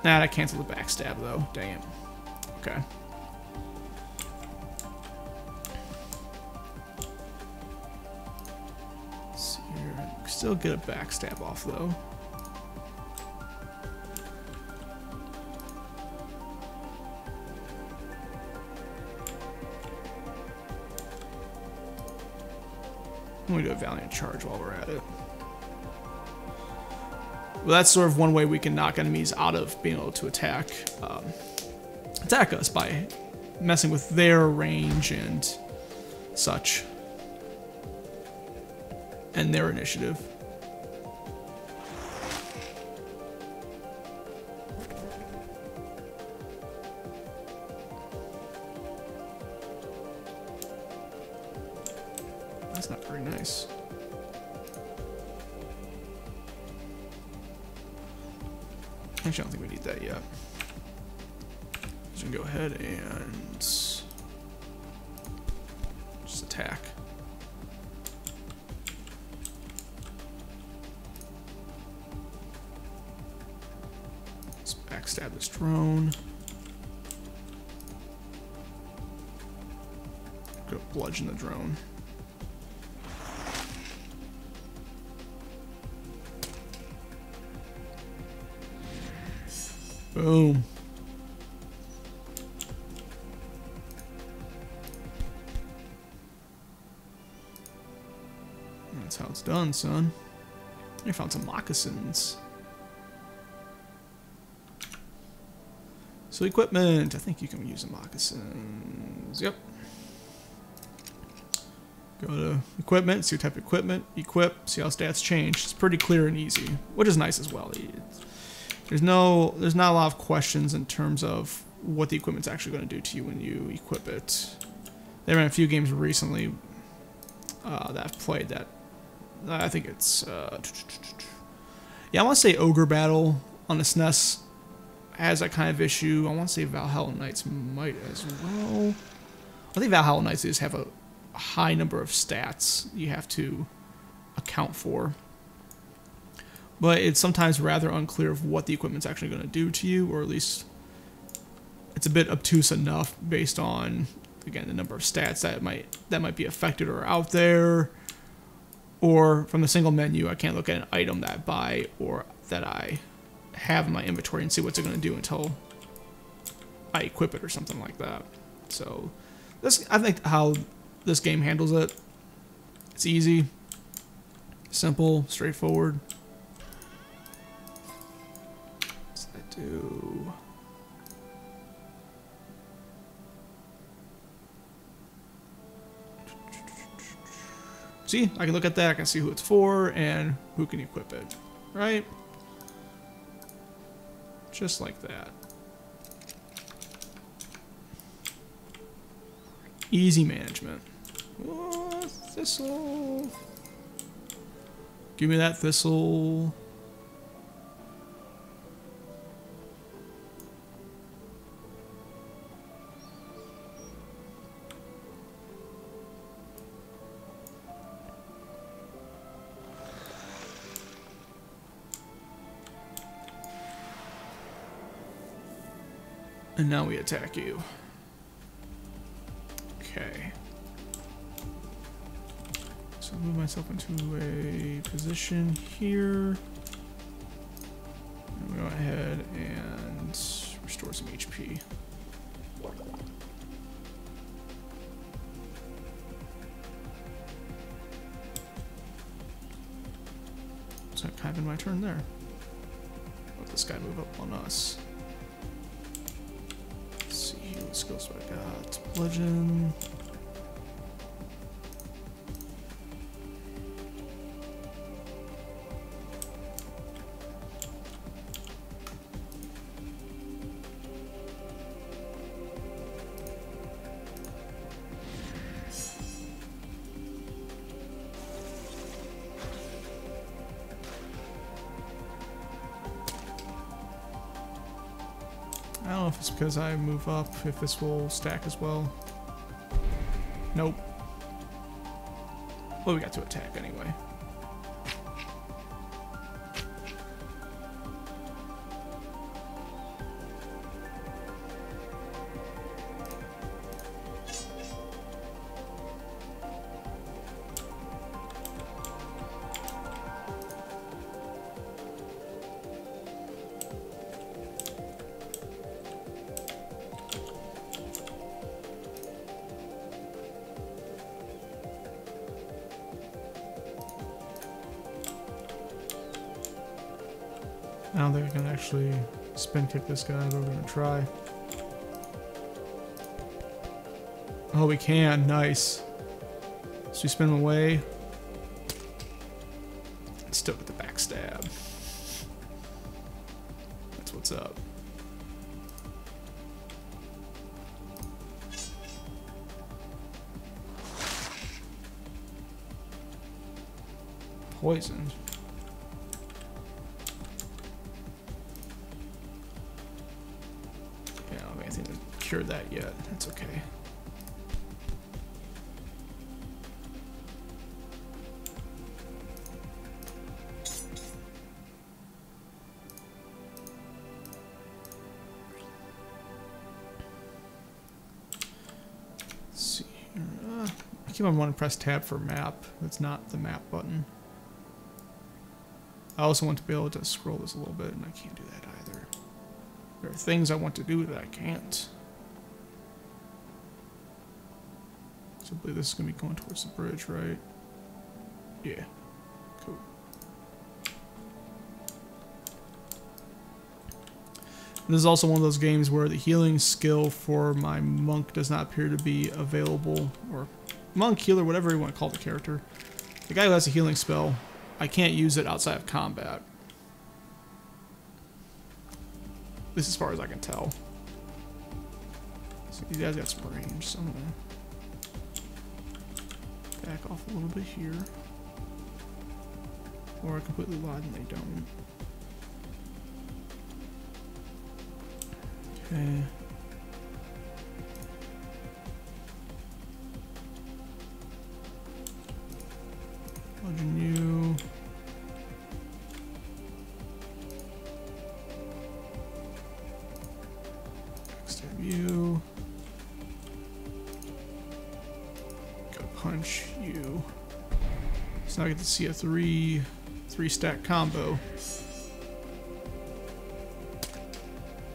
B: Nah, I canceled the backstab though. Damn. Okay. Let's see here. Still get a backstab off though. I'm gonna do a Valiant Charge while we're at it. Well, that's sort of one way we can knock enemies out of being able to attack us by messing with their range and such, and their initiative. That's not very nice. Actually, I don't think we need that yet. So we can go ahead and just attack. Let's backstab this drone. Go bludgeon the drone. Boom. That's how it's done, son. I found some moccasins. So equipment. I think you can use the moccasins. Yep. Go to equipment, see what type of equipment, equip, see how stats change. It's pretty clear and easy, which is nice as well. There's not a lot of questions in terms of what the equipment's actually going to do to you when you equip it. There have been a few games recently that I've played that I think it's yeah, I want to say Ogre Battle on the SNES has that kind of issue. I want to say Valhalla Knights might as well. I think Valhalla Knights just have a high number of stats you have to account for. But it's sometimes rather unclear of what the equipment's actually going to do to you, or at least it's a bit obtuse enough based on, again, the number of stats that might be affected or out there. Or from the single menu, I can't look at an item that I buy or that I have in my inventory and see what's it going to do until I equip it or something like that. So this, I think, how this game handles it. It's easy, simple, straightforward. What's that do? See, I can look at that, I can see who it's for, and who can equip it, right? Just like that. Easy management. Oh, thistle. Give me that thistle. And now we attack you. Okay. So I'll move myself into a position here. And go ahead and restore some HP. So that kind of been my turn there. Let this guy move up on us. What skills do I got? Bludgeon. I don't know if it's because I move up, if this will stack as well. Nope. Well, we got to attack anyway. I don't think I can actually spin kick this guy, but we're gonna try. Oh, we can. Nice. So we spin him away. Still with the backstab. That's what's up. Poisoned. Cure that yet. That's okay. Let's see here. I keep on wanting to press tab for map. That's not the map button. I also want to be able to scroll this a little bit, and I can't do that either. There are things I want to do that I can't. So I believe this is going to be going towards the bridge, right? Yeah. Cool. And this is also one of those games where the healing skill for my monk does not appear to be available. Or monk, healer, whatever you want to call the character. The guy who has a healing spell, I can't use it outside of combat. At least as far as I can tell. So these guys got some range, so I'm gonna back off a little bit here. Or I completely lied and they don't. Okay. Bludgeon you. Backstab you. Punch you. So now I get to see a three stack combo.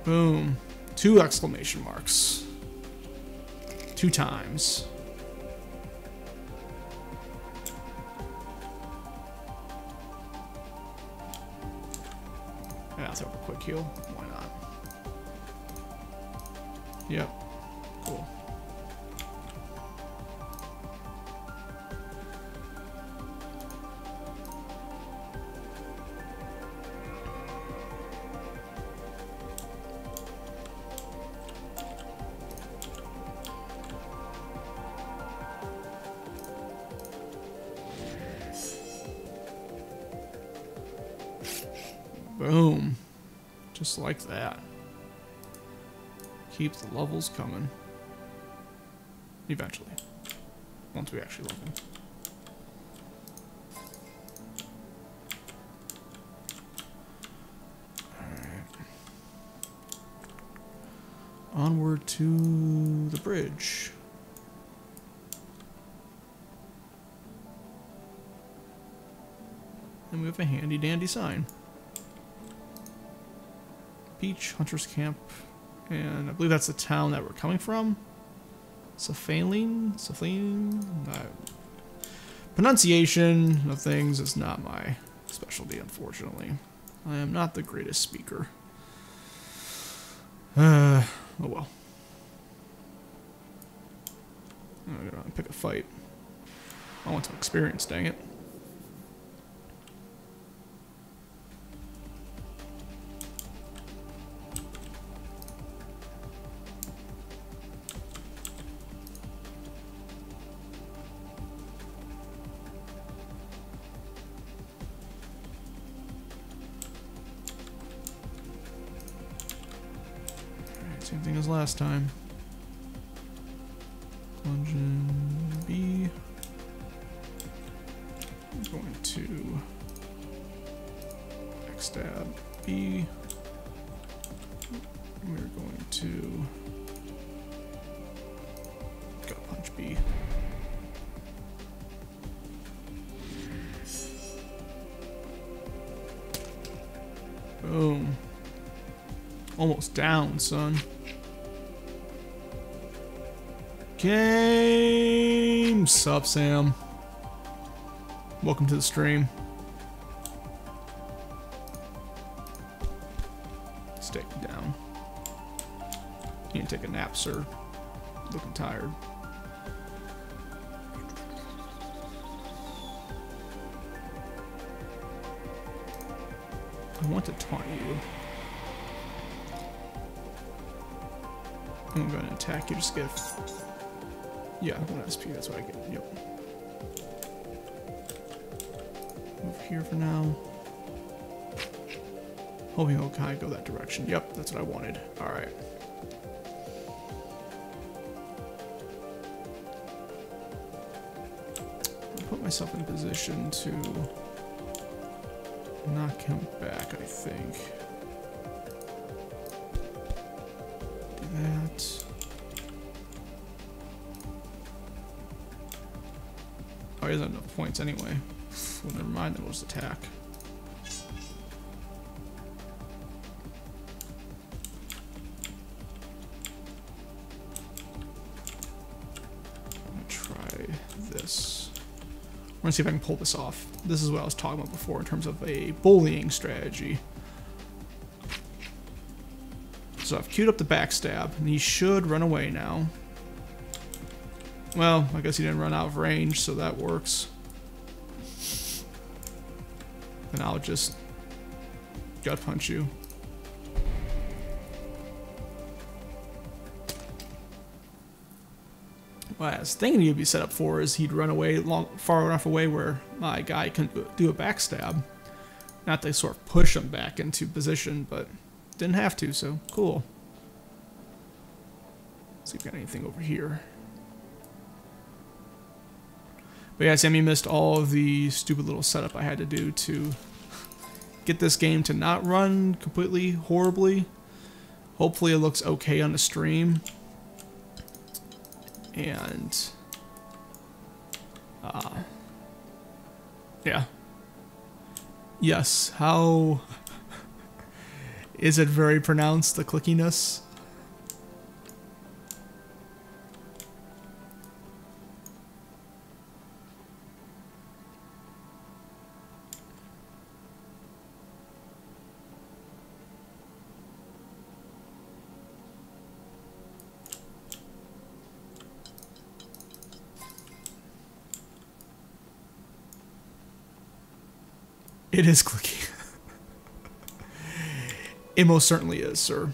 B: Boom. 2 exclamation marks. 2 times. And I'll throw up a quick heal. Why not? Yep. Cool. Boom. Just like that. Keep the levels coming. Eventually. Once we actually level. Alright. Onward to the bridge. And we have a handy dandy sign. Beach, Hunter's Camp, and I believe that's the town that we're coming from. Safalene? Pronunciation of things is not my specialty, unfortunately. I am not the greatest speaker. Oh well. I'm gonna pick a fight. I want some experience, dang it. Same thing as last time. Dungeon B. I'm going to backstab B. We're going to gut punch B. Boom. Almost down, son. Game. Sup, Sam? Welcome to the stream. Stay down. You can take a nap, sir. Looking tired. I want to taunt you. I'm going to attack you. Just get. Yeah, 1 SP, that's what I get. Yep. Move here for now. Hoping he'll kind of go that direction. Yep, that's what I wanted. Alright. I'll put myself in position to knock him back, I think. Do that. Oh, he doesn't have enough points anyway. Well, never mind, then we'll just attack. I'm gonna try this. We're gonna see if I can pull this off. This is what I was talking about before in terms of a bullying strategy. So I've queued up the backstab, and he should run away now. Well, I guess he didn't run out of range, so that works. And I'll just gut punch you. What I was thinking he'd be set up for is he'd run away far enough away where my guy couldn't do a backstab. Not to sort of push him back into position, but didn't have to, so cool. Let's see if we got anything over here. But yeah, Sammy missed all of the stupid little setup I had to do to get this game to not run completely horribly. Hopefully it looks okay on the stream. And yeah. Yes, how is it very pronounced, the clickiness? It is clicky. It most certainly is, sir.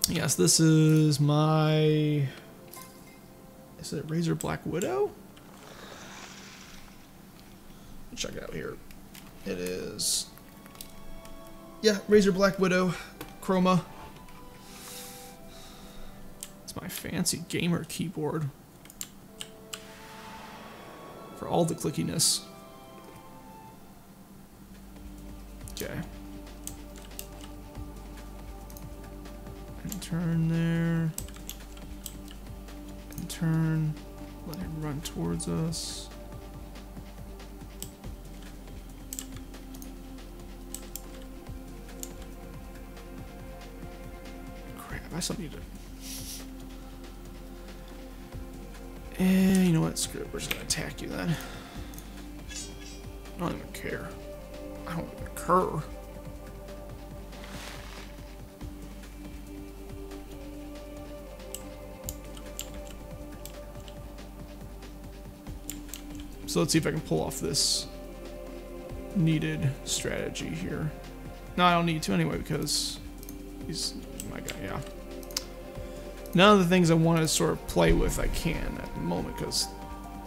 B: Yes, this is my... Is it Razor Black Widow? Check it out here. It is Yeah, Razer Black Widow Chroma. It's my fancy gamer keyboard for all the clickiness. Okay. And turn there. And turn. Let him run towards us. Crap, I still need to. You know what? Screw it. We're just gonna attack you then. I don't even care. I don't even care. So let's see if I can pull off this needed strategy here. No, I don't need to anyway because he's my guy, yeah. None of the things I want to sort of play with I can at the moment because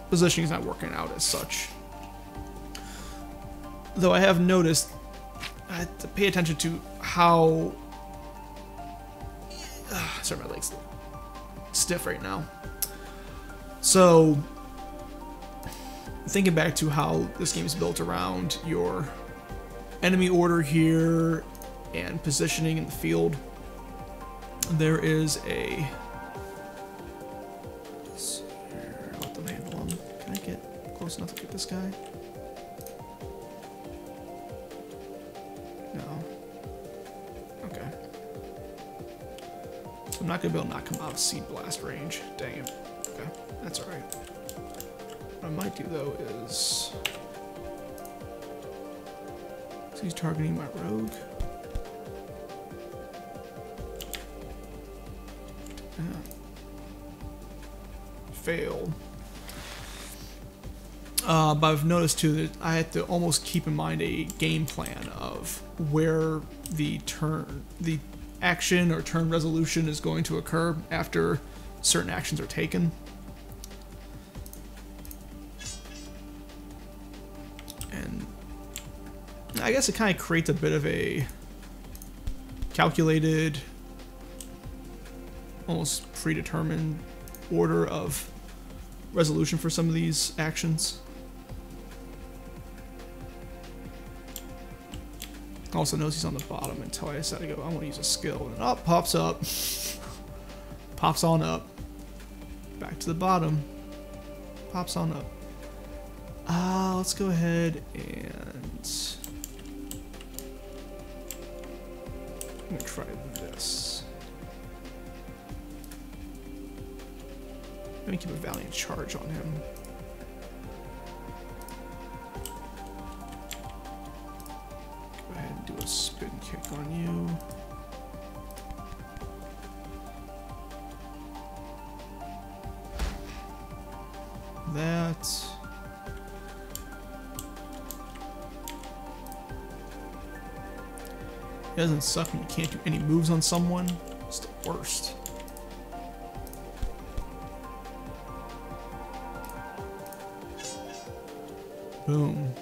B: positioning is not working out as such. Though I have noticed I have to pay attention to how... sorry, my leg's stiff right now. So, thinking back to how this game is built around your enemy order here and positioning in the field, there is a... let them handle him. Can I get close enough to get this guy? No. Okay. So I'm not going to be able to knock him out of Seed Blast range. Dang it. Okay, that's alright. What I might do though is... so he's targeting my rogue. Failed. But I've noticed too that I have to almost keep in mind a game plan of where the action or turn resolution is going to occur after certain actions are taken. And I guess it kind of creates a bit of a calculated, almost predetermined order of resolution for some of these actions. Also knows he's on the bottom until I decide to go, I want to use a skill. And up, pops up. Pops on up. Back to the bottom. Pops on up. Let's go ahead and... I'm going to try this. Let me keep a valiant charge on him. Go ahead and do a spin kick on you. That. It doesn't suck when you can't do any moves on someone. It's the worst. Boom.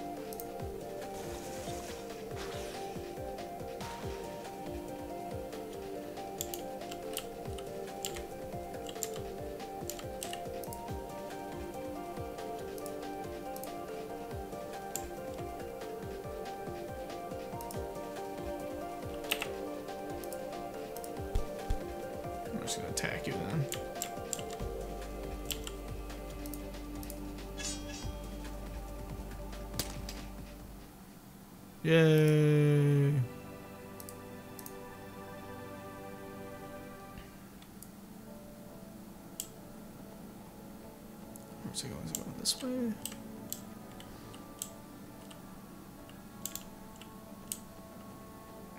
B: I'm just gonna attack you then. Yay! Where's he going? Is he going this way?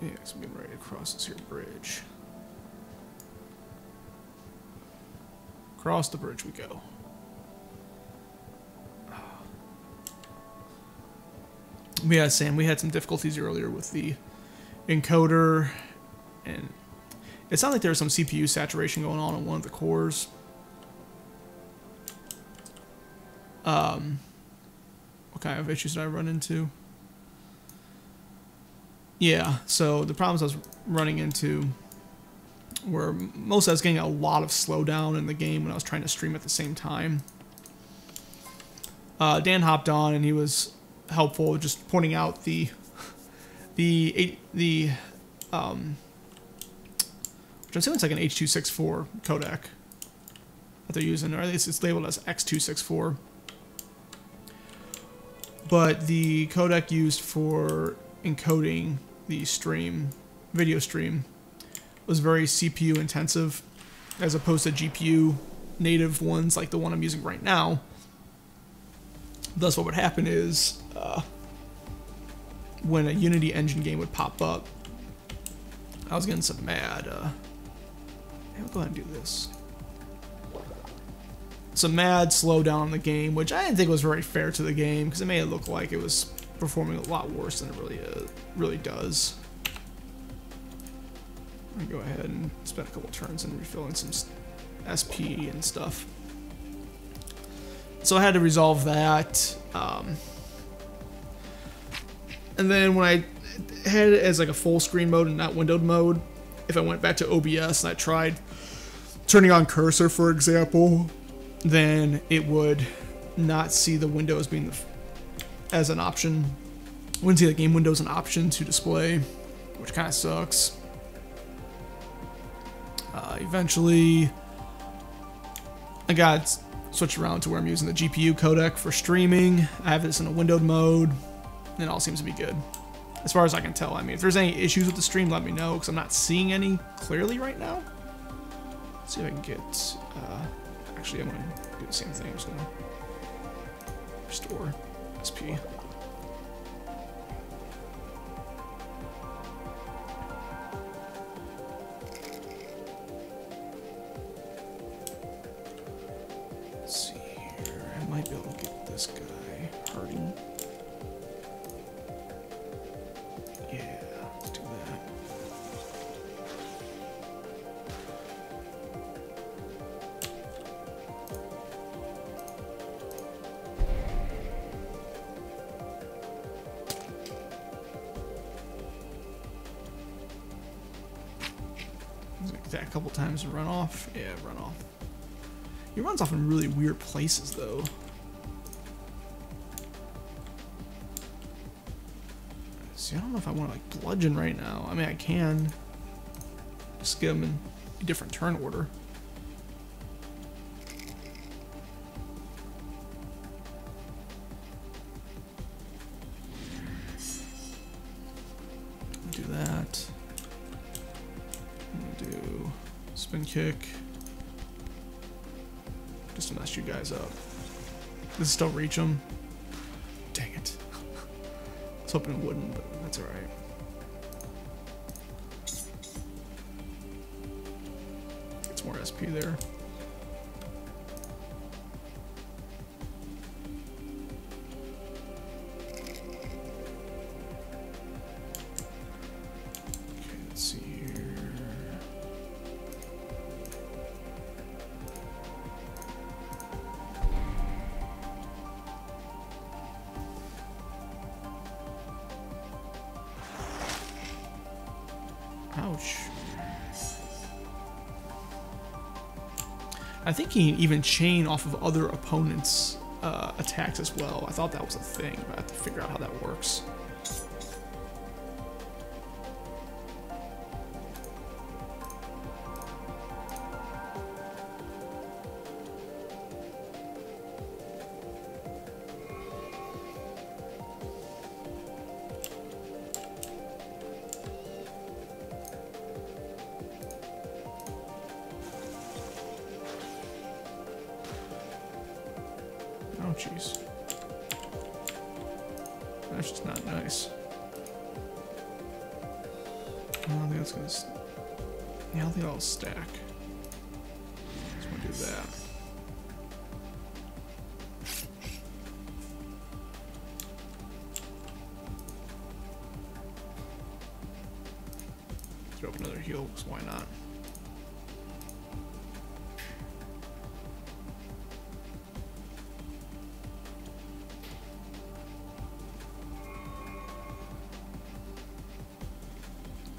B: Yeah, so I'm getting ready to cross this here bridge. Across the bridge we go. Yeah, Sam, we had some difficulties earlier with the encoder, and it sounded like there was some CPU saturation going on one of the cores. What kind of issues did I run into? Yeah, so the problems I was running into were mostly I was getting a lot of slowdown in the game when I was trying to stream at the same time. Dan hopped on and he was helpful, just pointing out the which I'm assuming it's like an H.264 codec that they're using, or at least it's labeled as X.264. But the codec used for encoding the video stream, was very CPU intensive, as opposed to GPU native ones like the one I'm using right now. Thus, what would happen is, when a Unity engine game would pop up, I was getting some mad, I'll go ahead and do this. Some mad slowdown in the game, which I didn't think was very fair to the game, because it made it look like it was performing a lot worse than it really does. I'm gonna go ahead and spend a couple turns and refilling some SP and stuff. So I had to resolve that. And then when I had it as like a full screen mode and not windowed mode, if I went back to OBS and I tried turning on cursor, for example, then it would not see the window as being as an option. Wouldn't see the game window as an option to display, which kind of sucks. Eventually, I got switched around to where I'm using the GPU codec for streaming. I have this in a windowed mode, and it all seems to be good. As far as I can tell, I mean, if there's any issues with the stream, let me know, because I'm not seeing any clearly right now. Let's see if I can get, actually, I'm going to do the same thing. I'm just going to restore SP. Let's see here. I might be able to get this guy hurting. Yeah, let's do that. Like that a couple times to run off. Yeah, run off. He runs off in really weird places, though. See, I don't know if I want to like bludgeon right now. I mean, I can just get him in a different turn order. Do that. I'm gonna do spin kick. Just to mess you guys up. Does it still reach them? Dang it. I was hoping it wouldn't, but that's alright. Get some more SP there. Okay, let's see here. Ouch. I think he can even chain off of other opponents' attacks as well. I thought that was a thing, but I have to figure out how that works. Oh, jeez. That's just not nice. I don't think that's gonna... Yeah, I don't think that'll stack. Just wanna do that. Throw up another heal, because why not?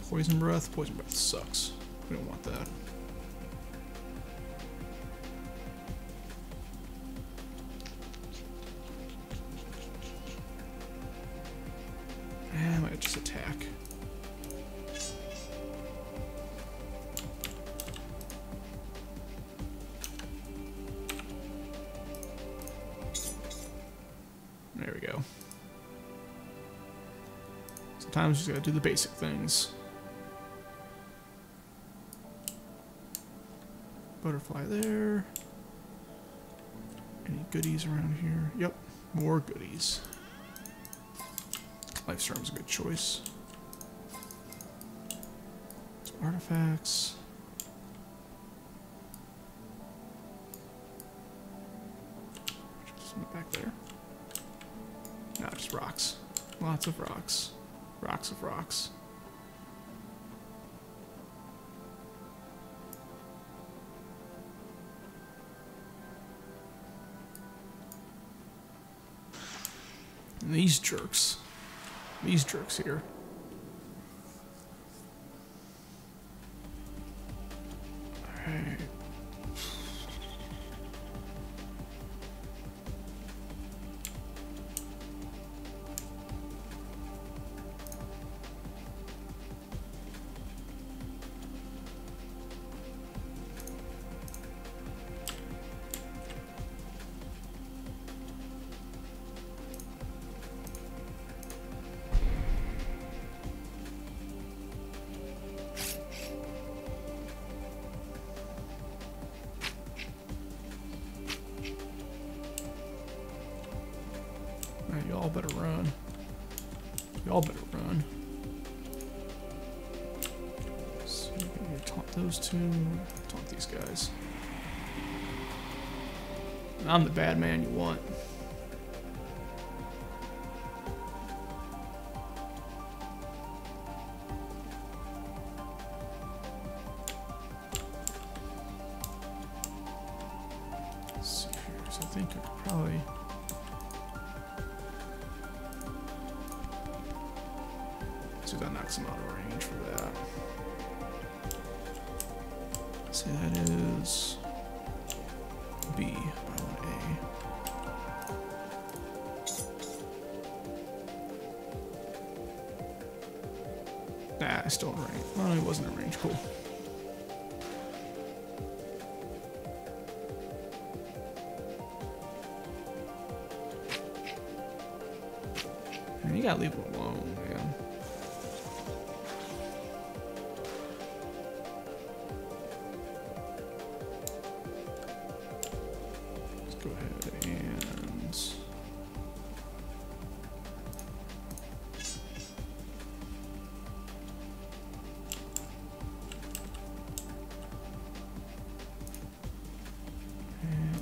B: Poison breath. Poison breath sucks. We don't want that. I might just attack. There we go. Sometimes you just gotta do the basic things. Butterfly there. Any goodies around here? Yep, more goodies. Life Storm's a good choice. Some artifacts. Something back there. No, just rocks. Lots of rocks. Rocks of rocks. And these jerks. These jerks here. Alright. Y'all better run. Y'all better run. So you can taunt those two. Taunt these guys. I'm the bad man you want. Let's see here. So I think I could probably. So that knocks him out of range for that. See, that is B. I want A. Nah, I still in range. Well, he wasn't in range. Cool. Man, you gotta leave him alone, man. Go ahead and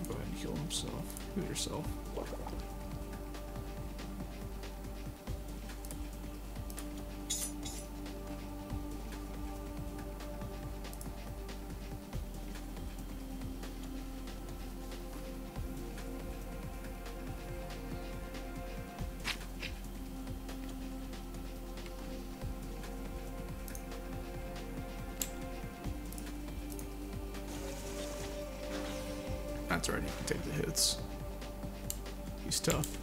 B: go ahead and heal himself. Heal yourself. That's right, you can take the hits. He's tough.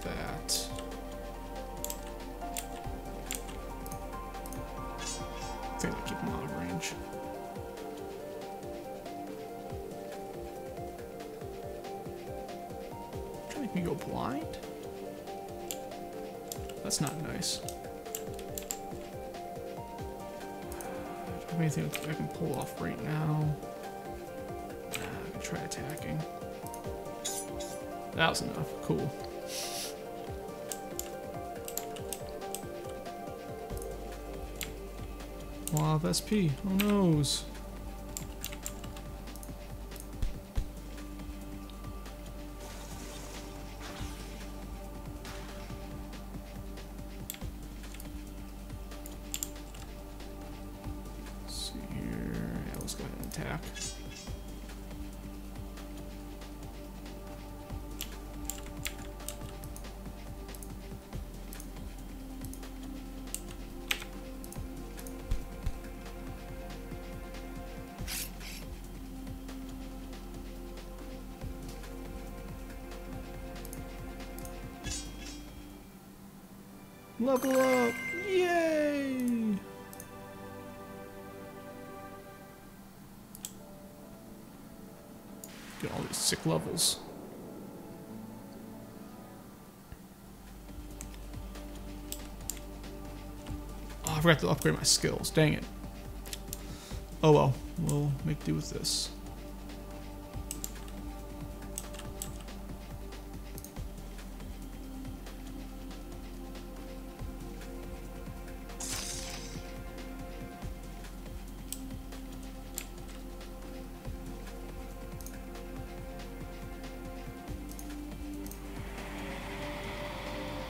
B: That. I think I'll keep him out of range. Trying to make me go blind? That's not nice. Do I have anything I can pull off right now? try attacking. That was enough. Cool. Law of SP. Who knows? Let's see here. Yeah, let's go ahead and attack. Level up! Yay! Get all these sick levels. Oh, I forgot to upgrade my skills. Dang it. Oh well, we'll make do with this.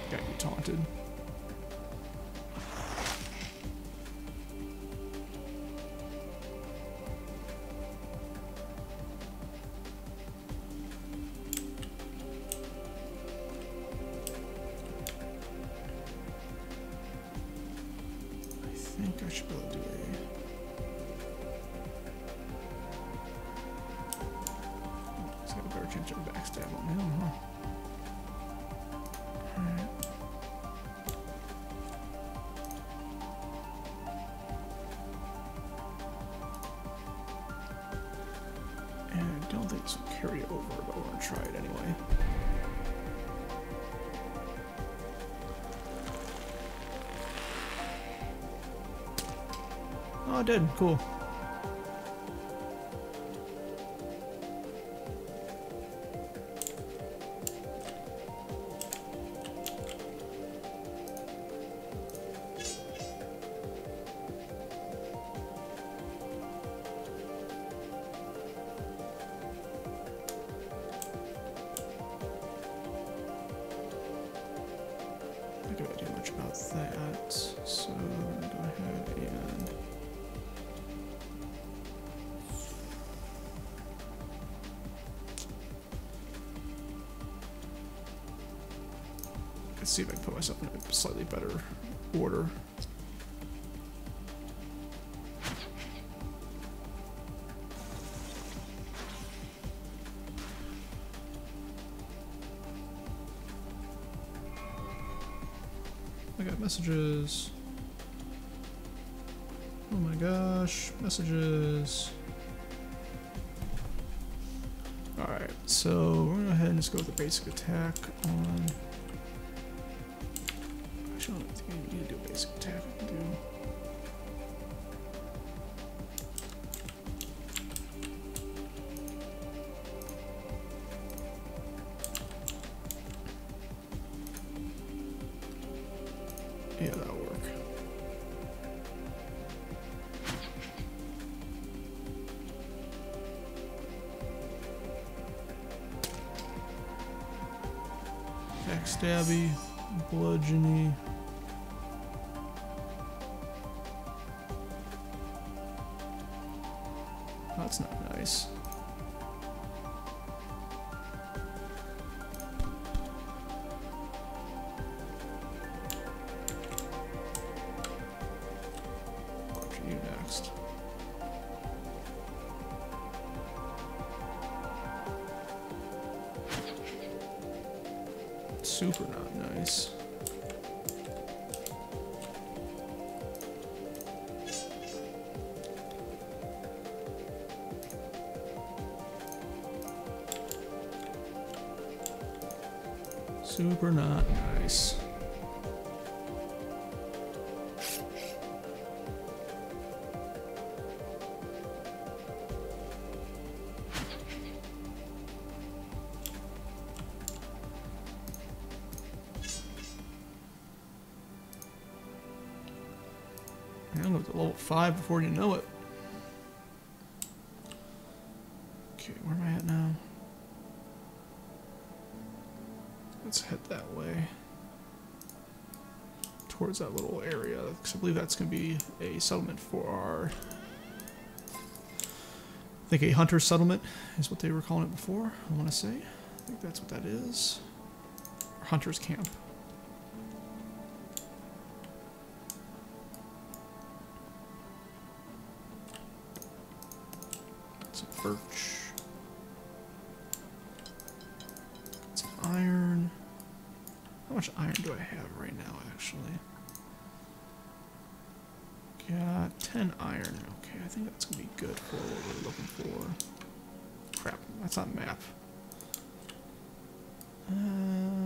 B: Got you taunted. I think I should be able to do He's got a better chance of a backstab on him, huh? Alright. And I don't think this will carry over, but we're gonna try it anyway. Oh, it did. Cool. I don't do much about that, so I'm gonna go ahead and let's see if I can put myself in a slightly better order. I got messages. Oh my gosh, messages. Alright, so we're gonna go ahead and just go with the basic attack on. Actually, I don't think I need to do a basic attack. I can do. Yeah, that'll work. Backstabby, bludgeony. That's not nice. You next. Super not nice. Super not nice. I'm going to level 5 before you know it. Okay, where am I at now? Let's head that way. Towards that little area, because I believe that's going to be a settlement for our... I think a hunter settlement is what they were calling it before, I want to say. I think that's what that is. Or hunter's camp. Some birch. Some iron. How much iron do I have right now, actually? Got 10 iron. Okay, I think that's going to be good for what we're looking for. Crap, that's not map.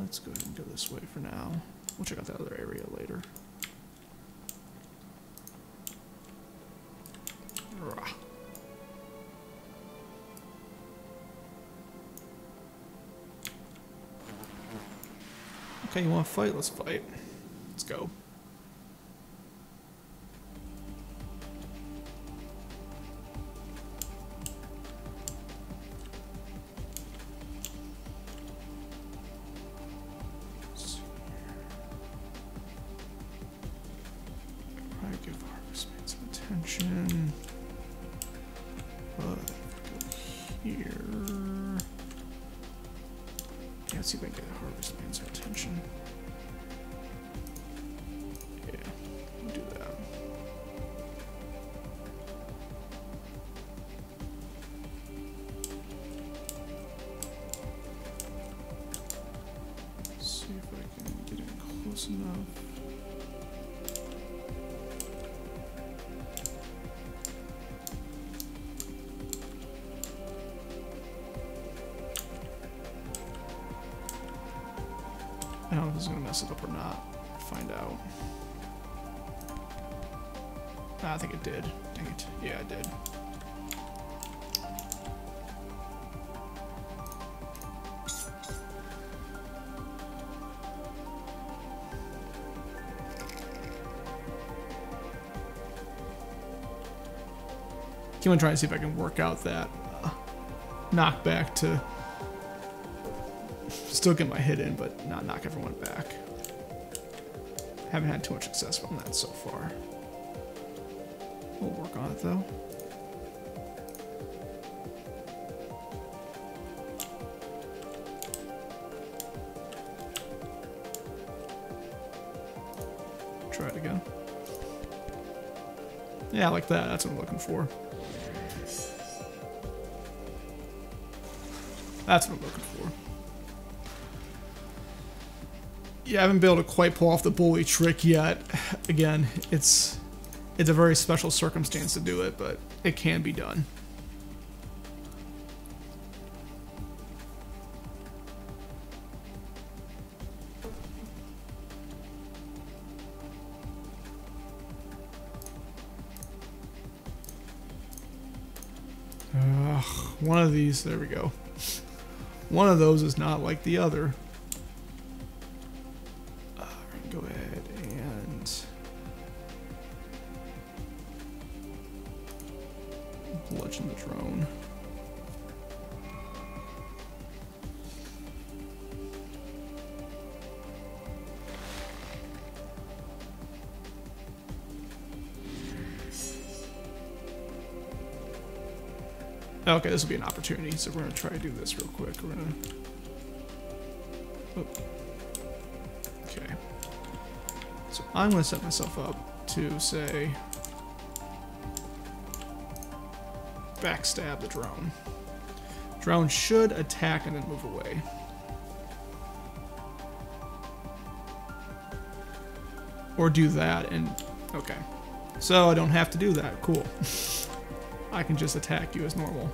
B: Let's go ahead and go this way for now. We'll check out that other area later. Rah. Okay, you want to fight? Let's fight. Let's go. Probably give Harvestman some attention. But go here. Yeah, let's see if I can get Harvestman's attention. Yeah, we'll do that. See if I can get in close enough. I don't know if this is going to mess it up or not. Find out. I think it did. Dang it. Yeah, it did. I'm going to try and see if I can work out that knockback to still get my hit in, but not knock everyone back. Haven't had too much success on that so far. We'll work on it though. Try it again. Yeah, like that. That's what I'm looking for. That's what I'm looking for. Yeah, I haven't been able to quite pull off the bully trick yet. Again, it's a very special circumstance to do it, but it can be done. One of these, there we go. One of those is not like the other. Go ahead and bludgeon the drone. Okay, this will be an opportunity, so we're going to try to do this real quick. We're going to... Okay. So I'm going to set myself up to, say, backstab the drone. Drone should attack and then move away. Or do that and... Okay. So I don't have to do that. Cool. I can just attack you as normal.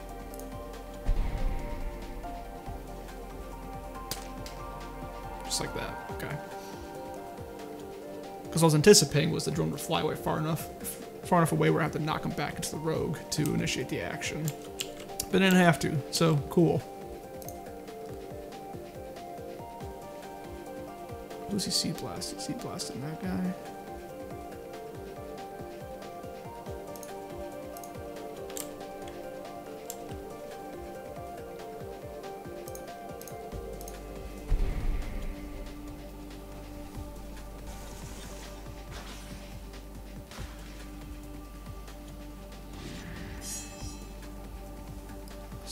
B: Just like that. Okay. Because I was anticipating was the drone would fly away far enough away where I have to knock him back into the rogue to initiate the action. But I didn't have to, so cool. Who's he seed blasting? Seed blasting that guy?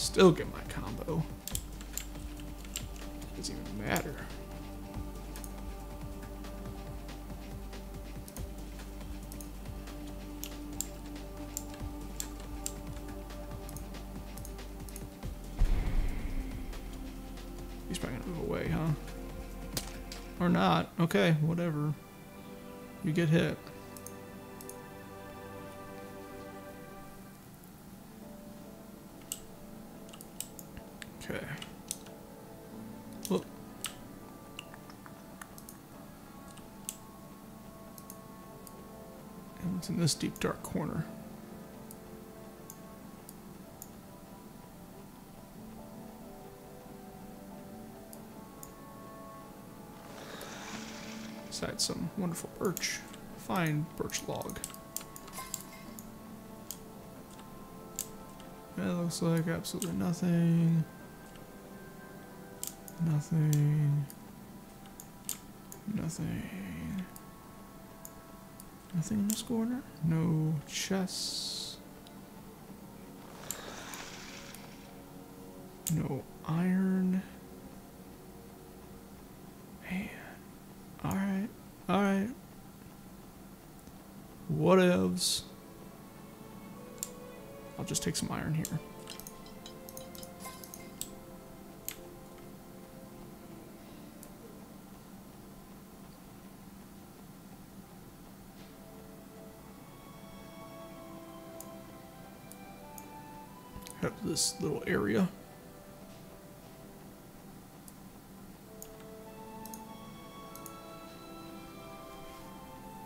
B: still get my combo. Doesn't even matter. He's probably gonna move away, huh? Or not. Okay, whatever. You get hit. Okay. Whoop. And what's in this deep dark corner? Besides some wonderful birch. Fine birch log. It looks like absolutely nothing. Nothing. Nothing. Nothing in this corner? No chests. No iron. Man. Alright. Alright. Whatevs. I'll just take some iron here. Head up to this little area.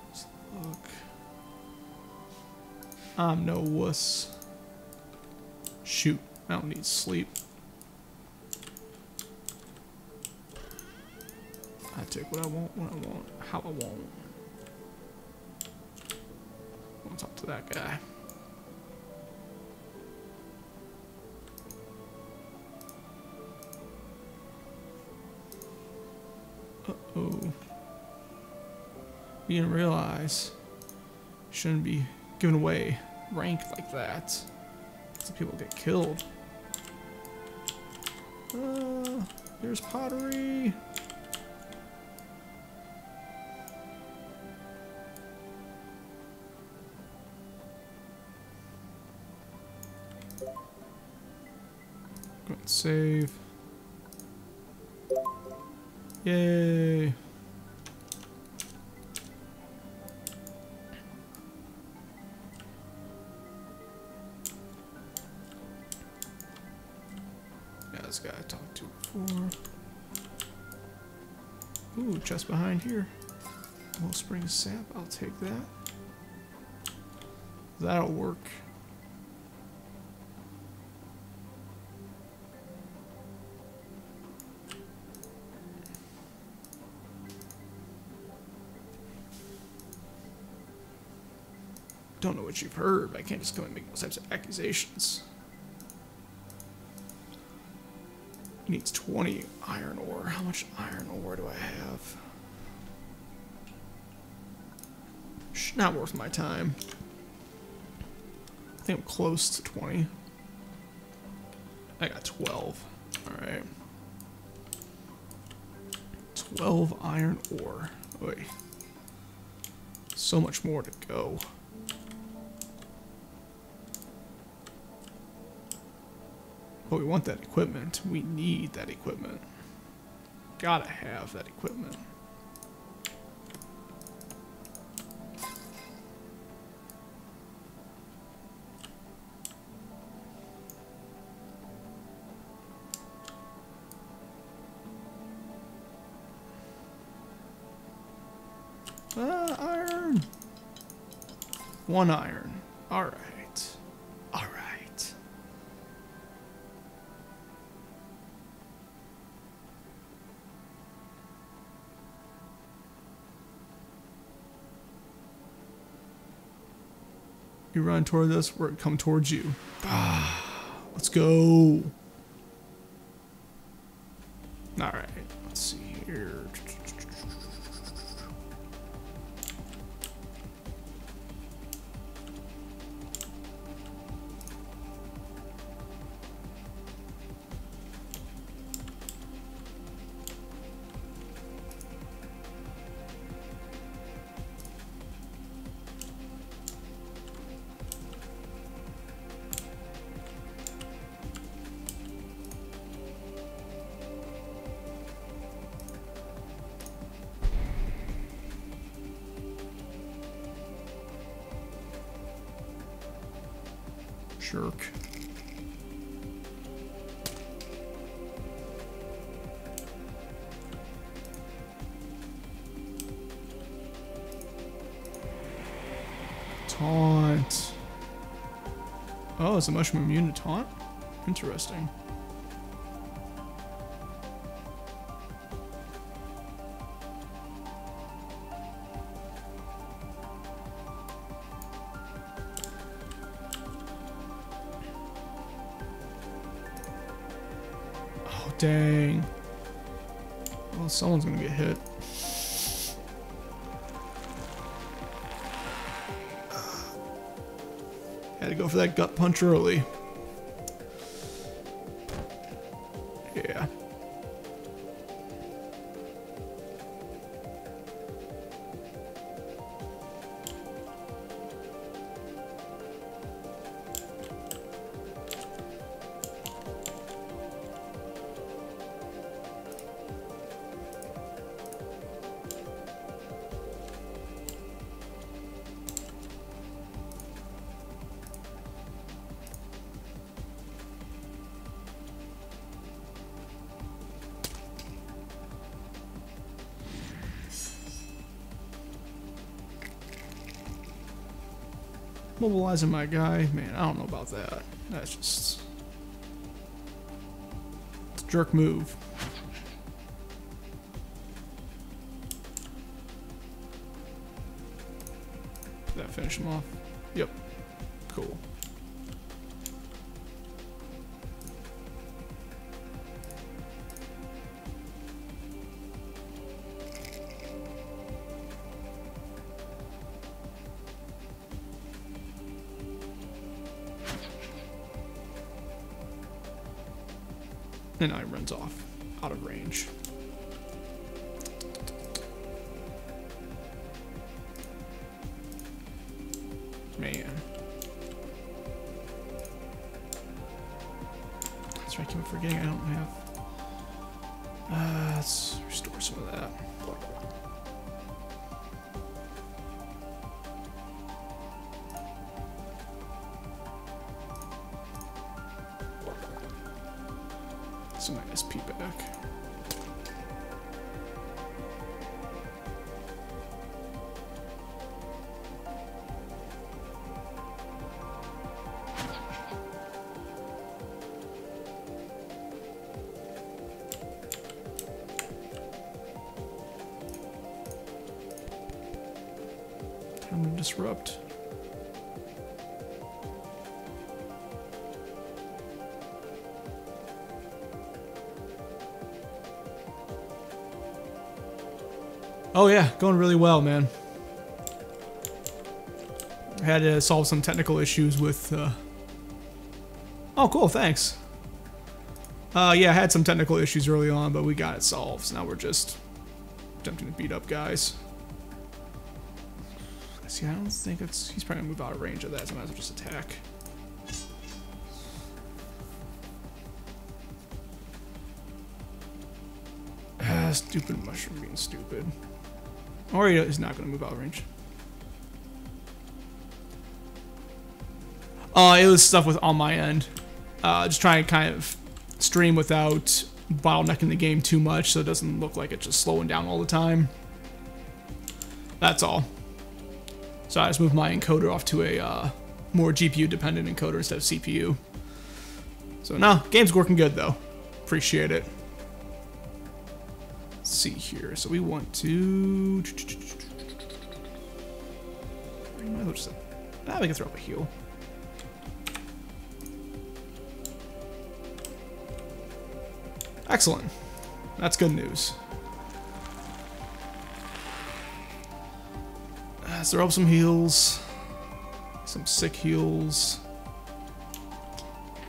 B: Let's look. I'm no wuss. Shoot, I don't need sleep. I take what I want, when I want, how I want. I want to talk to that guy. Uh-oh. You didn't realize you shouldn't be giving away rank like that. So people get killed. There's pottery. Go and save. Yay. This guy I talked to before. Ooh, chest behind here. Well, spring sap, I'll take that. That'll work. Don't know what you've heard, but I can't just come and make those types of accusations. He needs 20 iron ore. How much iron ore do I have? Not worth my time. I think I'm close to 20. I got 12. Alright. 12 iron ore. Oy. So much more to go. But we want that equipment. We need that equipment. Gotta have that equipment. Iron. 1 iron. All right. All right. You run toward this, we're come towards you. Let's go. All right. Let's see here. Jerk. Taunt. Oh, is the mushroom immune to taunt? Interesting. Oh, dang. Well, someone's gonna get hit. Had to go for that gut punch early. Yeah. Mobilizing my guy. Man, I don't know about that. That's just... it's a jerk move. Did that finish him off? Yep. Cool. And now he runs off, out of range. Man. That's right, I keep forgetting I don't have... let's restore some of that. Some of my SP back. Time to disrupt. Oh yeah, going really well, man. I had to solve some technical issues with, Oh, cool, thanks. Yeah, I had some technical issues early on, but we got it solved, so now we're just attempting to beat up guys. See, I don't think it's... he's probably gonna move out of range of that, so I might as well just attack. Stupid mushroom being stupid. Or he's not going to move out of range. It was stuff with on my end. Just trying to kind of stream without bottlenecking the game too much so it doesn't look like it's just slowing down all the time. That's all. So I just moved my encoder off to a more GPU dependent encoder instead of CPU. So no, game's working good though. Appreciate it. See here, so we want to... we can throw up a heal. Excellent. That's good news. Let's throw up some heals. Some sick heals.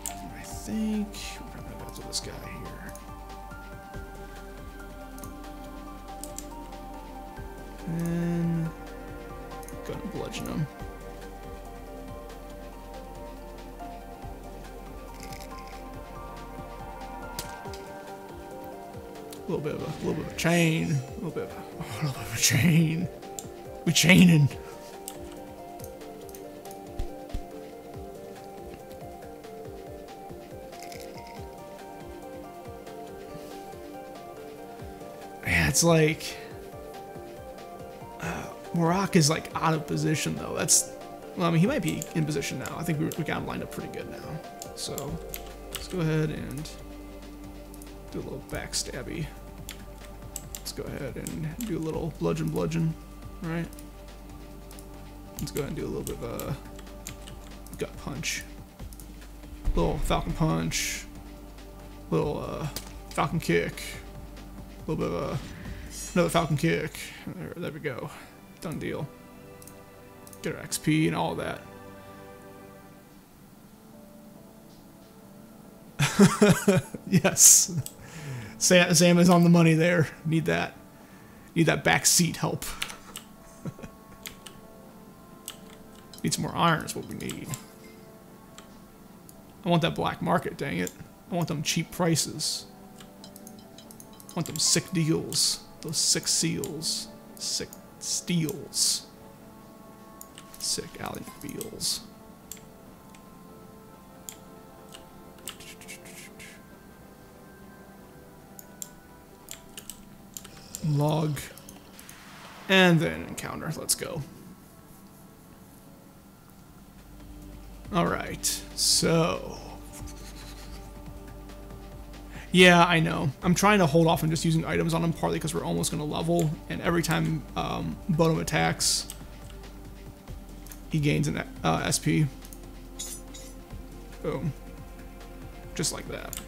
B: I think we're gonna go to this guy here. And gonna bludgeon him. A little bit of a chain. A little bit of a chain. We chaining. it's like Morak is like out of position though. Well, I mean, he might be in position now. I think we got him lined up pretty good now. So let's go ahead and do a little backstabby. Let's go ahead and do a little bludgeon, right? Let's go ahead and do a little bit of a gut punch. Little falcon punch. Little falcon kick. A little bit of another falcon kick. There we go. Done deal. Get our XP and all that. Yes. Sam is on the money there. Need that back seat help. Need some more iron is what we need. I want that black market, dang it. I want them cheap prices. I want them sick deals. Those sick seals. Sick steals. Sick alley feels. Log. And then encounter. Let's go. Alright, so... Yeah, I know. I'm trying to hold off on just using items on him, partly because we're almost going to level, and every time Bodum attacks, he gains an SP. Boom. Just like that.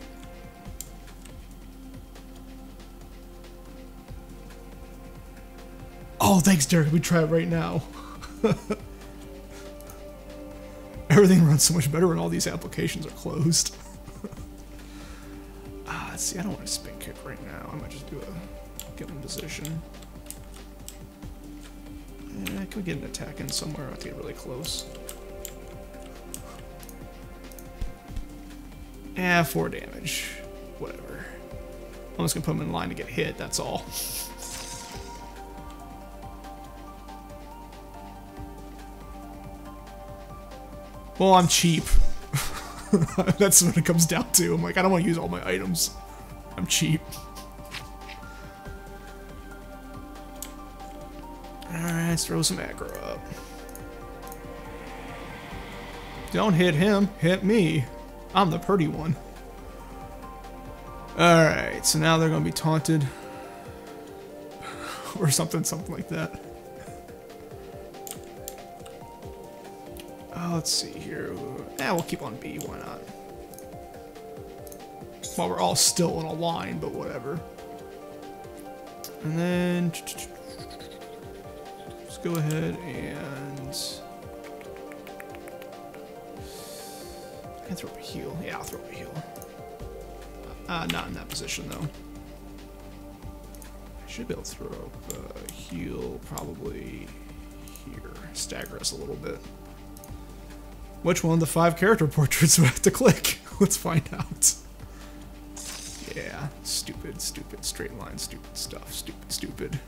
B: Oh, thanks, Derek. We try it right now. Everything runs so much better when all these applications are closed. Let's see, I don't want to spin kick right now. I might just do a get in position. Yeah, can we get an attack in somewhere? I have to get really close. Yeah, 4 damage. Whatever. I'm just gonna put him in line to get hit, that's all. Well, I'm cheap. That's what it comes down to. I'm like, I don't want to use all my items. I'm cheap. Alright, let's throw some aggro up. Don't hit him, hit me. I'm the pretty one. Alright, so now they're going to be taunted. Or something like that. Let's see here. We'll keep on B, why not? While we're all still in a line, but whatever. And then... let's go ahead and... I can throw up a heal. Yeah, I'll throw up a heal. Not in that position, though. I should be able to throw up a heal probably here. Stagger us a little bit. Which one of the 5 character portraits do I have to click? Let's find out. Yeah, stupid, straight line, stupid stuff, stupid.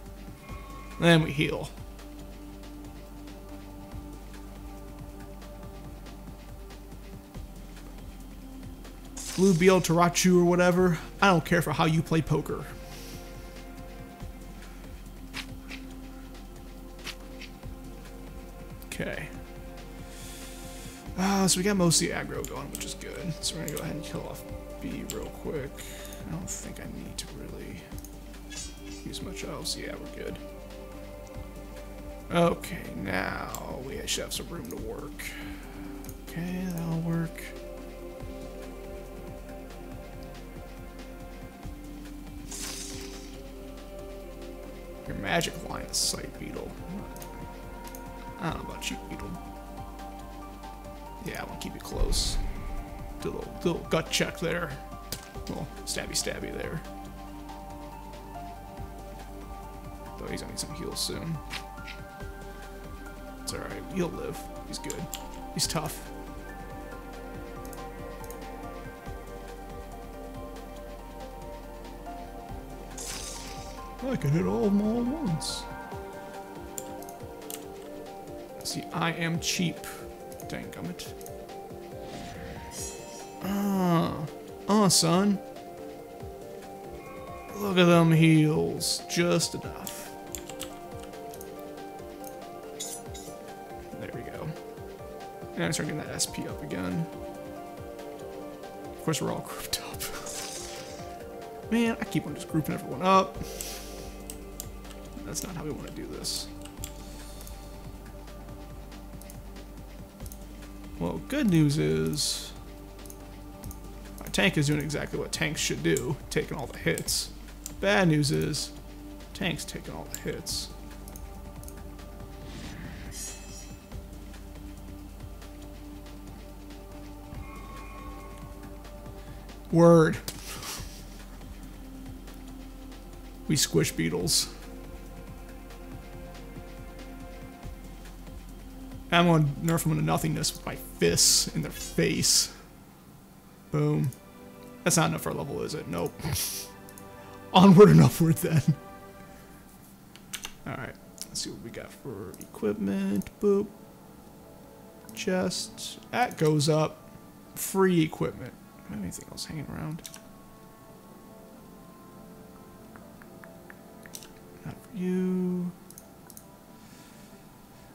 B: And then we heal. Blue Beal Tarachu or whatever. I don't care for how you play poker. Okay. So we got most of the aggro going, which is good. So we're gonna go ahead and kill off B real quick. I don't think I need to really use much else. Yeah, we're good. Okay, now we should have some room to work. Okay, that'll work. Your magic line of sight, Beetle. I don't know about you, Beetle. Yeah, I want to keep it close. Do a little gut check there. A little stabby there. Though he's gonna need some heals soon. It's alright, he'll live. He's good. He's tough. I can hit all of them all at once. See, I am cheap. Danggummit. Son. Look at them heals. Just enough. There we go. And I start getting that SP up again. Of course, we're all grouped up. Man, I keep on just grouping everyone up. That's not how we want to do this. Well, good news is my tank is doing exactly what tanks should do, taking all the hits. Bad news is tank's taking all the hits. Word. We squish beetles. I'm gonna nerf them into nothingness with my fists in their face. Boom. That's not enough for our level, is it? Nope. Onward and upward then. Alright. Let's see what we got for equipment. Boop. Chest. That goes up. Free equipment. Do I have anything else hanging around? Not for you.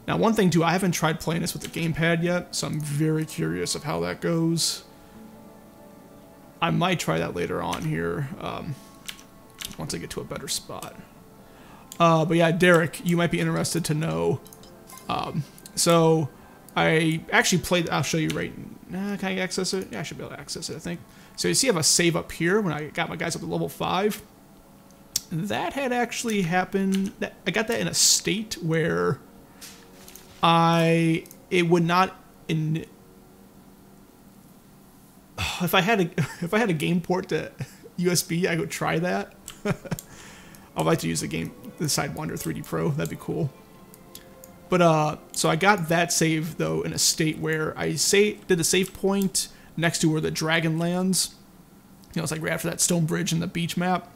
B: Now, one thing too, I haven't tried playing this with the gamepad yet, so I'm very curious of how that goes. I might try that later on here, once I get to a better spot. But yeah, Derek, you might be interested to know. So I actually played. I'll show you right. Can I access it? Yeah, I should be able to access it, I think. So you see, I have a save up here when I got my guys up to level 5. That had actually happened. I got that in a state where it would not if I had a game port to USB, I would try that. I'd like to use the Sidewinder 3D Pro. That'd be cool. But so I got that save though in a state where I did the save point next to where the dragon lands. You know, it's like right after that stone bridge in the beach map.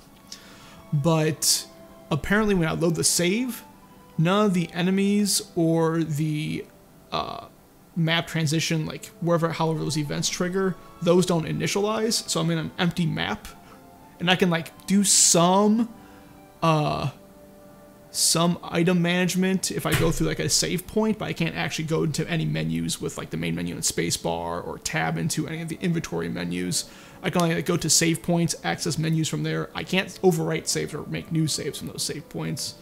B: But apparently when I load the save, none of the enemies or the map transition, like however those events trigger, those don't initialize. So I'm in an empty map, and I can like do some item management if I go through like a save point, but I can't actually go into any menus with like the main menu and spacebar or tab into any of the inventory menus. I can only like, go to save points, access menus from there. I can't overwrite saves or make new saves from those save points.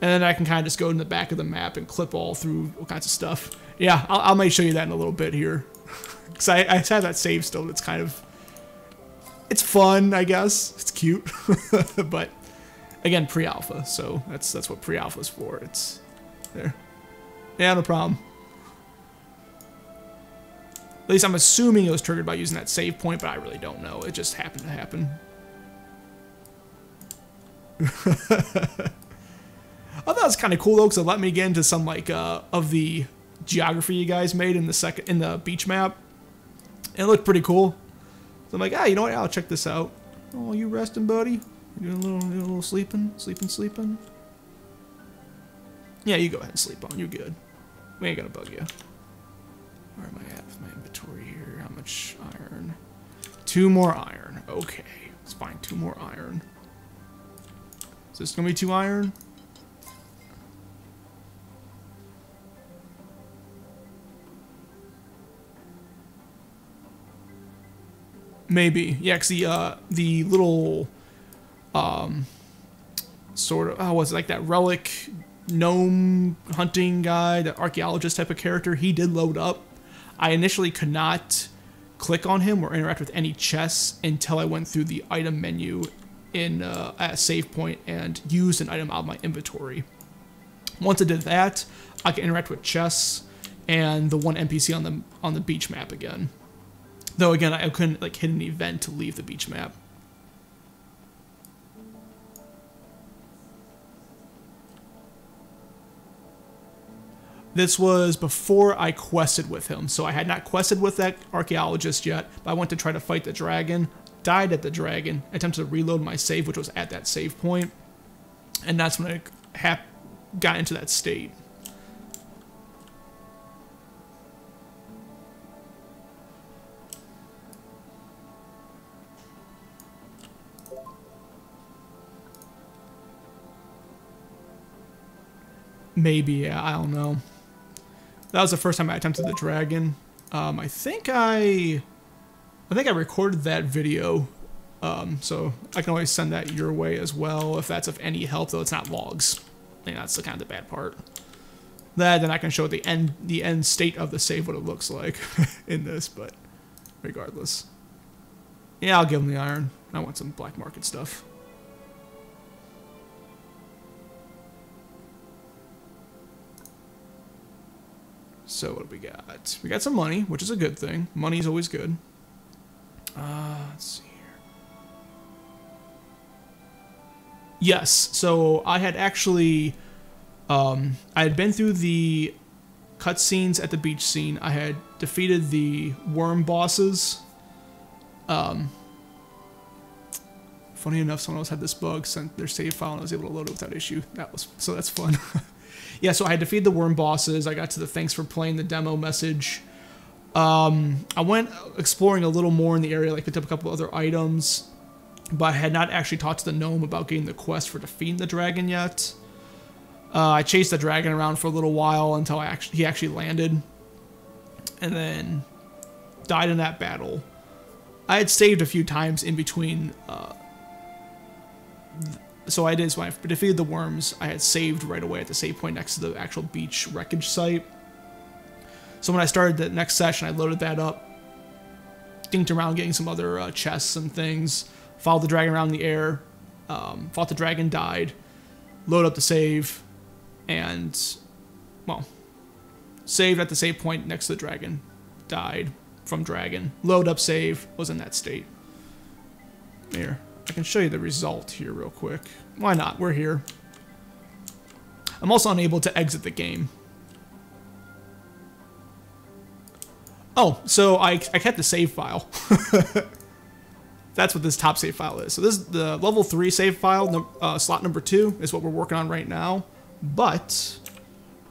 B: And then I can kind of just go in the back of the map and clip all through all kinds of stuff. Yeah, I'll may show you that in a little bit here. Because I have that save still. It's kind of... It's fun, I guess. It's cute. But, again, pre-alpha. So that's what pre-alpha is for. It's... There. Yeah, no problem. At least I'm assuming it was triggered by using that save point, but I really don't know. It just happened to happen. I thought it was kind of cool though, because it let me get into some like of the geography you guys made in the beach map. And it looked pretty cool. So I'm like, you know what? I'll check this out. Oh, you resting, buddy? You doing a little sleeping? Sleeping? Yeah, you go ahead and sleep on. You're good. We ain't gonna bug you. Where am I at with my inventory here? How much iron? 2 more iron. Okay, let's find 2 more iron. Is this gonna be 2 iron? Maybe. Yeah, cause the little sort of was it like that relic gnome hunting guy, the archaeologist type of character, he did load up. I initially could not click on him or interact with any chests until I went through the item menu in at a save point and used an item out of my inventory. Once I did that, I could interact with chests and the one NPC on the beach map again. Though again, I couldn't like hit an event to leave the beach map. This was before I quested with him, so I had not quested with that archaeologist yet, but I went to try to fight the dragon, died at the dragon, attempted to reload my save, which was at that save point, and that's when I got into that state. Maybe, yeah, I don't know. That was the first time I attempted the dragon. I think I recorded that video, so I can always send that your way as well if that's of any help. Though it's not logs. I think that's the kind of the bad part. That then I can show the end state of the save, what it looks like in this. But regardless, yeah, I'll give him the iron. I want some black market stuff. So what do we got? We got some money, which is a good thing. Money's always good. Let's see here. Yes, so I had actually, I had been through the cutscenes at the beach scene. I had defeated the worm bosses. Funny enough, someone else had this bug, sent their save file, and I was able to load it without issue. So that's fun. Yeah, so I had defeated the worm bosses. I got to the thanks for playing the demo message. I went exploring a little more in the area, like picked up a couple other items, but I had not actually talked to the gnome about getting the quest for defeating the dragon yet. I chased the dragon around for a little while until he actually landed, and then died in that battle. I had saved a few times in between. So I did, so when I defeated the worms, I had saved right away at the save point next to the actual beach wreckage site. So when I started the next session, I loaded that up, dinked around getting some other chests and things, followed the dragon around in the air, fought the dragon, died, load up the save, and, well, saved at the save point next to the dragon, died from dragon, load up save, was in that state. Here. I can show you the result here real quick. Why not? We're here. I'm also unable to exit the game. Oh, so I kept the save file. That's what this top save file is. So this is the level 3 save file, slot number 2 is what we're working on right now. But,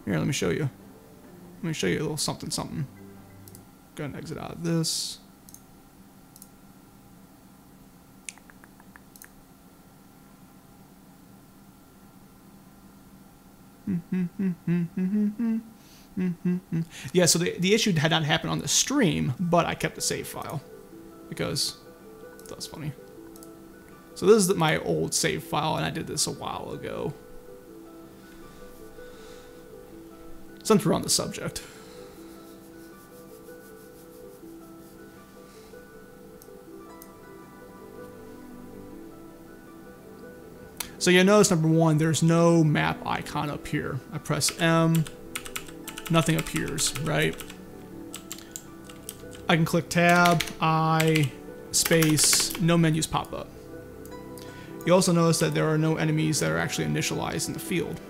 B: here, let me show you. Let me show you a little something. Go ahead and exit out of this. Yeah, so the issue had not happened on the stream, but I kept the save file because that's funny. So this is my old save file, and I did this a while ago. Since we're on the subject. So you'll notice, number 1, there's no map icon up here. I press M, nothing appears, right? I can click Tab, I, space, no menus pop up. You also notice that there are no enemies that are actually initialized in the field.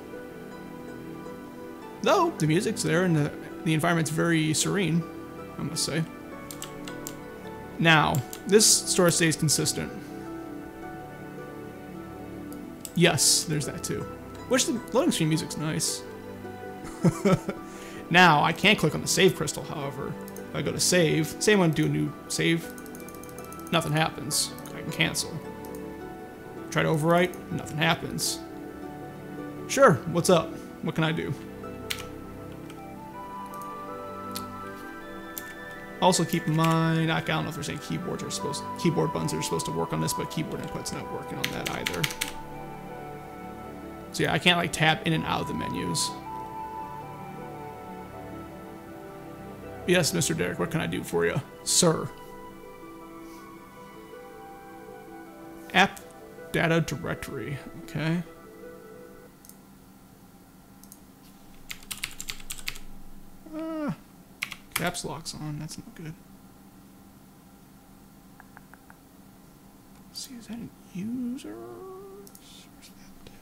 B: Though, the music's there and the environment's very serene, I must say. Now, this store stays consistent. Yes, there's that too. Which the loading screen music's nice. Now, I can't click on the save crystal, however. If I go to save, say I want to do a new save, nothing happens. I can cancel. Try to overwrite, nothing happens. Sure, what's up? What can I do? Also keep in mind, I don't know if there's any keyboard buttons are supposed to work on this, but keyboard input's not working on that either. So yeah, I can't like tap in and out of the menus. Yes, Mr. Derek, what can I do for you? Sir. App data directory, okay. Caps lock's on, that's not good. Let's see, is that an user? Where's that data?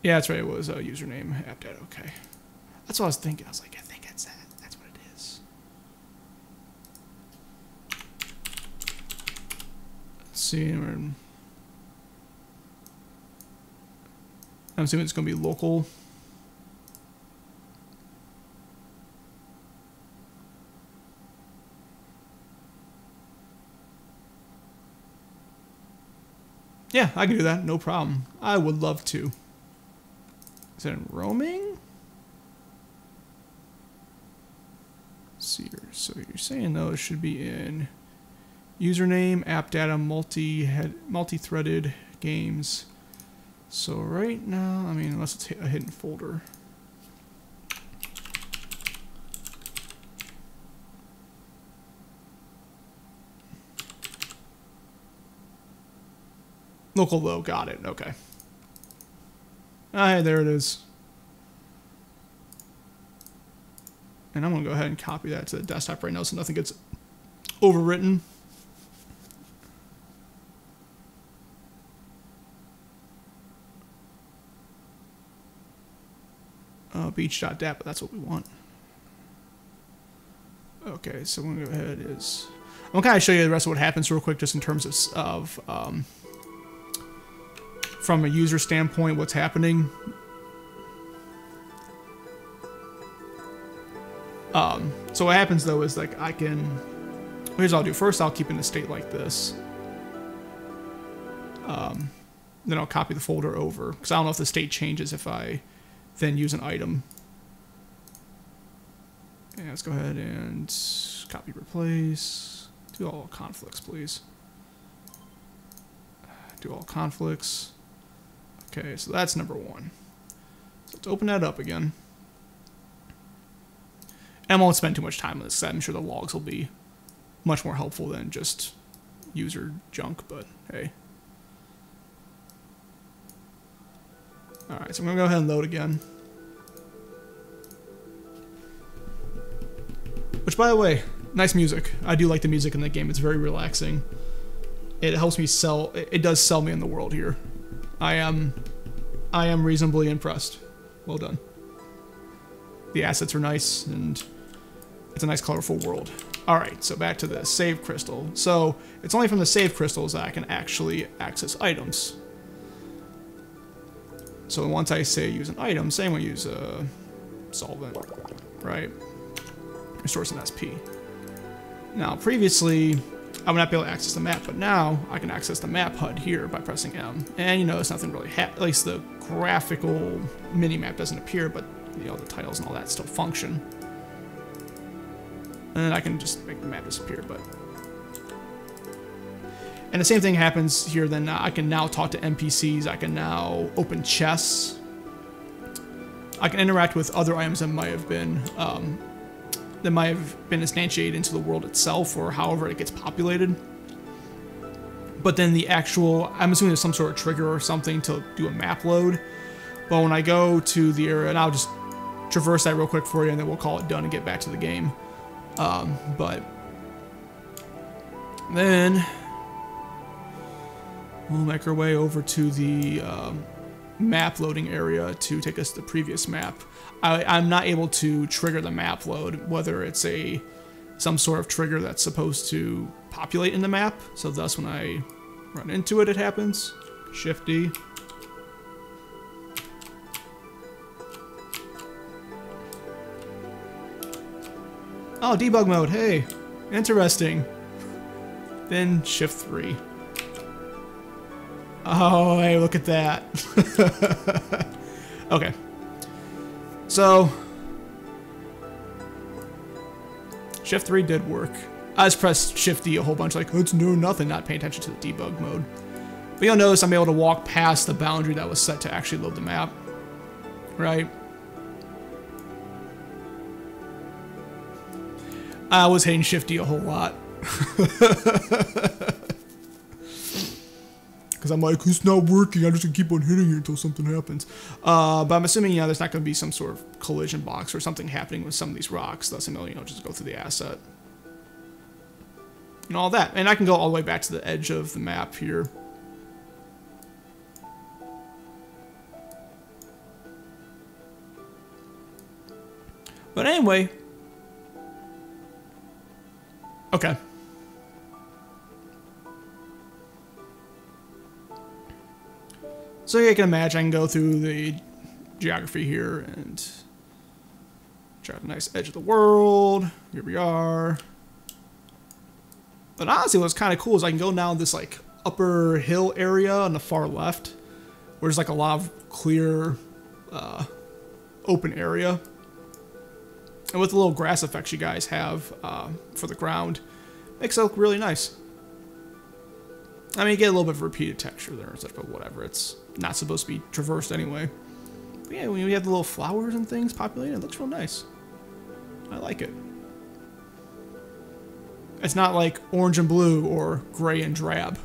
B: Yeah, that's right. It was username app data. Okay, that's what I was thinking. I was like, I think it's that. That's what it is. Let's see. I'm assuming it's going to be local. Yeah, I can do that. No problem. I would love to. Is that in roaming? Let's see here. So you're saying those should be in username, app data, multi-threaded games. So right now, I mean, unless it's a hidden folder. Local low, got it, okay. Alright, there it is. And I'm gonna go ahead and copy that to the desktop right now so nothing gets overwritten. Beach.dat, but that's what we want. Okay, so we're gonna go ahead is... I'm gonna kind of show you the rest of what happens real quick just in terms of from a user standpoint, what's happening. So what happens though is like I can, here's what I'll do. First I'll keep in a state like this. Then I'll copy the folder over because I don't know if the state changes if I then use an item. And let's go ahead and copy, replace, do all conflicts, please. Do all conflicts. Okay, so that's number one. So let's open that up again. And I won't spend too much time on this because I'm sure the logs will be much more helpful than just user junk, but hey. Alright, so I'm going to go ahead and load again. Which, by the way, nice music. I do like the music in the game. It's very relaxing. It helps me sell... It does sell me in the world here. I am reasonably impressed. Well done. The assets are nice, and it's a nice, colorful world. Alright, so back to the save crystal. So, it's only from the save crystals that I can actually access items. So once I say use an item, say I'm going to use a solvent, right? Restores an SP. Now, previously, I would not be able to access the map, but now I can access the map HUD here by pressing M. And you notice nothing really at least the graphical mini-map doesn't appear, but you know, the titles and all that still function. And then I can just make the map disappear, but... And the same thing happens here, then I can now talk to NPCs, I can now open chests. I can interact with other items that might have been instantiated into the world itself, or however it gets populated. But then the actual, I'm assuming there's some sort of trigger or something to do a map load. But when I go to the area, and I'll just traverse that real quick for you, and then we'll call it done and get back to the game. But then we'll make our way over to the map loading area to take us to the previous map. I'm not able to trigger the map load, whether it's some sort of trigger that's supposed to populate in the map. So thus when I run into it, it happens. Shift D. Oh, debug mode, hey, interesting. Then Shift 3. Oh, hey, look at that. Okay. So, Shift 3 did work. I just pressed Shift D a whole bunch, like, let's do nothing, not paying attention to the debug mode. But you'll notice I'm able to walk past the boundary that was set to actually load the map. Right? I was hitting Shift D a whole lot. Because I'm like, it's not working, I'm just going to keep on hitting it until something happens. But I'm assuming, you know, there's not going to be some sort of collision box or something happening with some of these rocks. Thus, I'm going to, you know, just go through the asset. And all that. And I can go all the way back to the edge of the map here. But anyway. Okay. So you can imagine I can go through the geography here and try a nice edge of the world. Here we are. But honestly, what's kind of cool is I can go down this like upper hill area on the far left, where there's like a lot of clear, open area. And with the little grass effects you guys have for the ground, makes it look really nice. I mean, you get a little bit of repeated texture there and such, but whatever. It's not supposed to be traversed anyway. But yeah, when you have the little flowers and things populating, it looks real nice. I like it. It's not like orange and blue or gray and drab.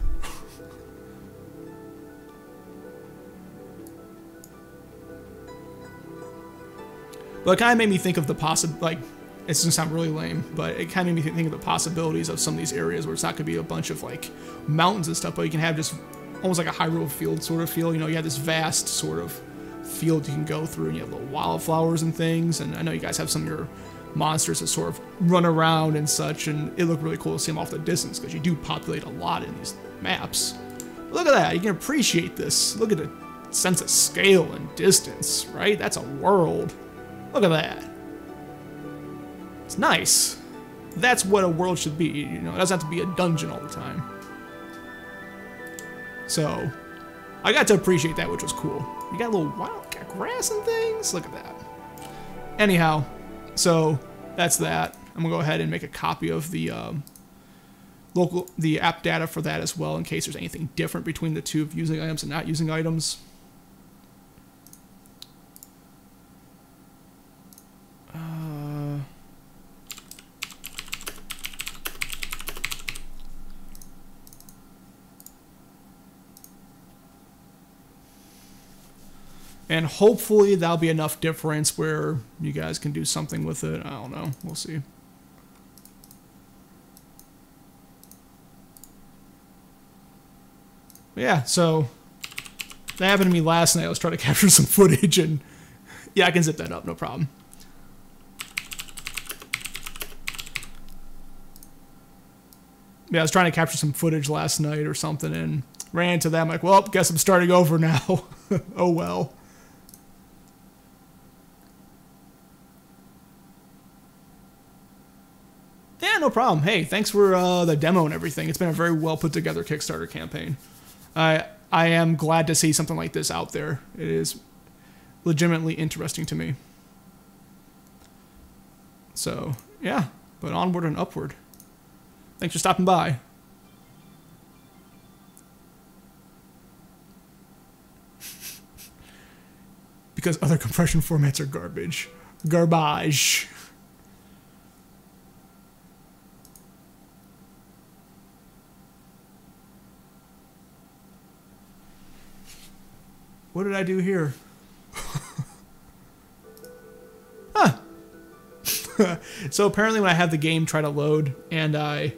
B: But it kind of made me think of the like, it's gonna sound really lame, but it kind of made me think of the possibilities of some of these areas where it's not gonna be a bunch of like mountains and stuff, but you can have just almost like a Hyrule field sort of feel. You know, you have this vast sort of field you can go through, and you have little wildflowers and things. And I know you guys have some of your monsters that sort of run around and such, and it looked really cool to see them off the distance because you do populate a lot in these maps. But look at that, you can appreciate this. Look at the sense of scale and distance, right? That's a world. Look at that. It's nice. That's what a world should be, you know, it doesn't have to be a dungeon all the time. So, I got to appreciate that, which was cool. You got a little wild grass and things, look at that. Anyhow, so that's that. I'm gonna go ahead and make a copy of the the app data for that as well, in case there's anything different between the two of using items and not using items. And hopefully that'll be enough difference where you guys can do something with it. I don't know. We'll see. But yeah, so that happened to me last night. I was trying to capture some footage, and yeah, I can zip that up, no problem. Yeah, I was trying to capture some footage last night or something, and ran into that. I'm like, well, guess I'm starting over now. Oh well. Yeah, no problem. Hey, thanks for the demo and everything. It's been a very well put together Kickstarter campaign. I am glad to see something like this out there. It is legitimately interesting to me. So, yeah, but onward and upward. Thanks for stopping by. Because other compression formats are garbage. Garbage. What did I do here? Huh. So apparently when I have the game try to load and I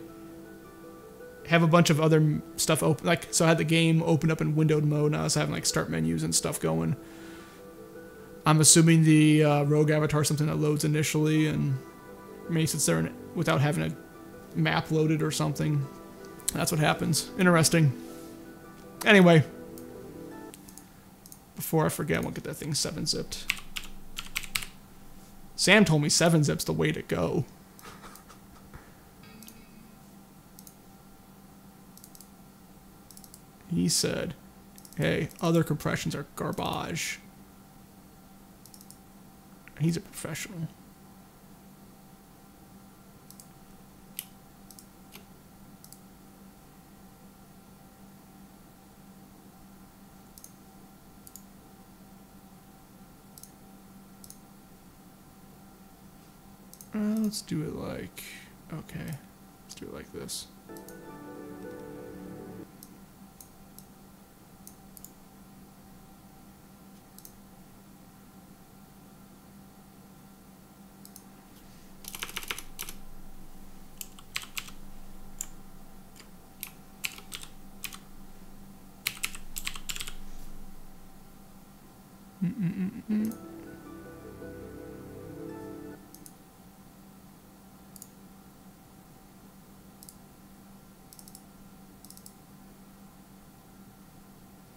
B: have a bunch of other stuff open, like, so I had the game open up in windowed mode and I was having like start menus and stuff going. I'm assuming the rogue avatar is something that loads initially and maybe sits there without having a map loaded or something. That's what happens. Interesting. Anyway. Before I forget, we'll get that thing 7-zipped. Sam told me 7-zip's the way to go. He said, hey, other compressions are garbage. He's a professional. Let's do it like, okay, let's do it like this.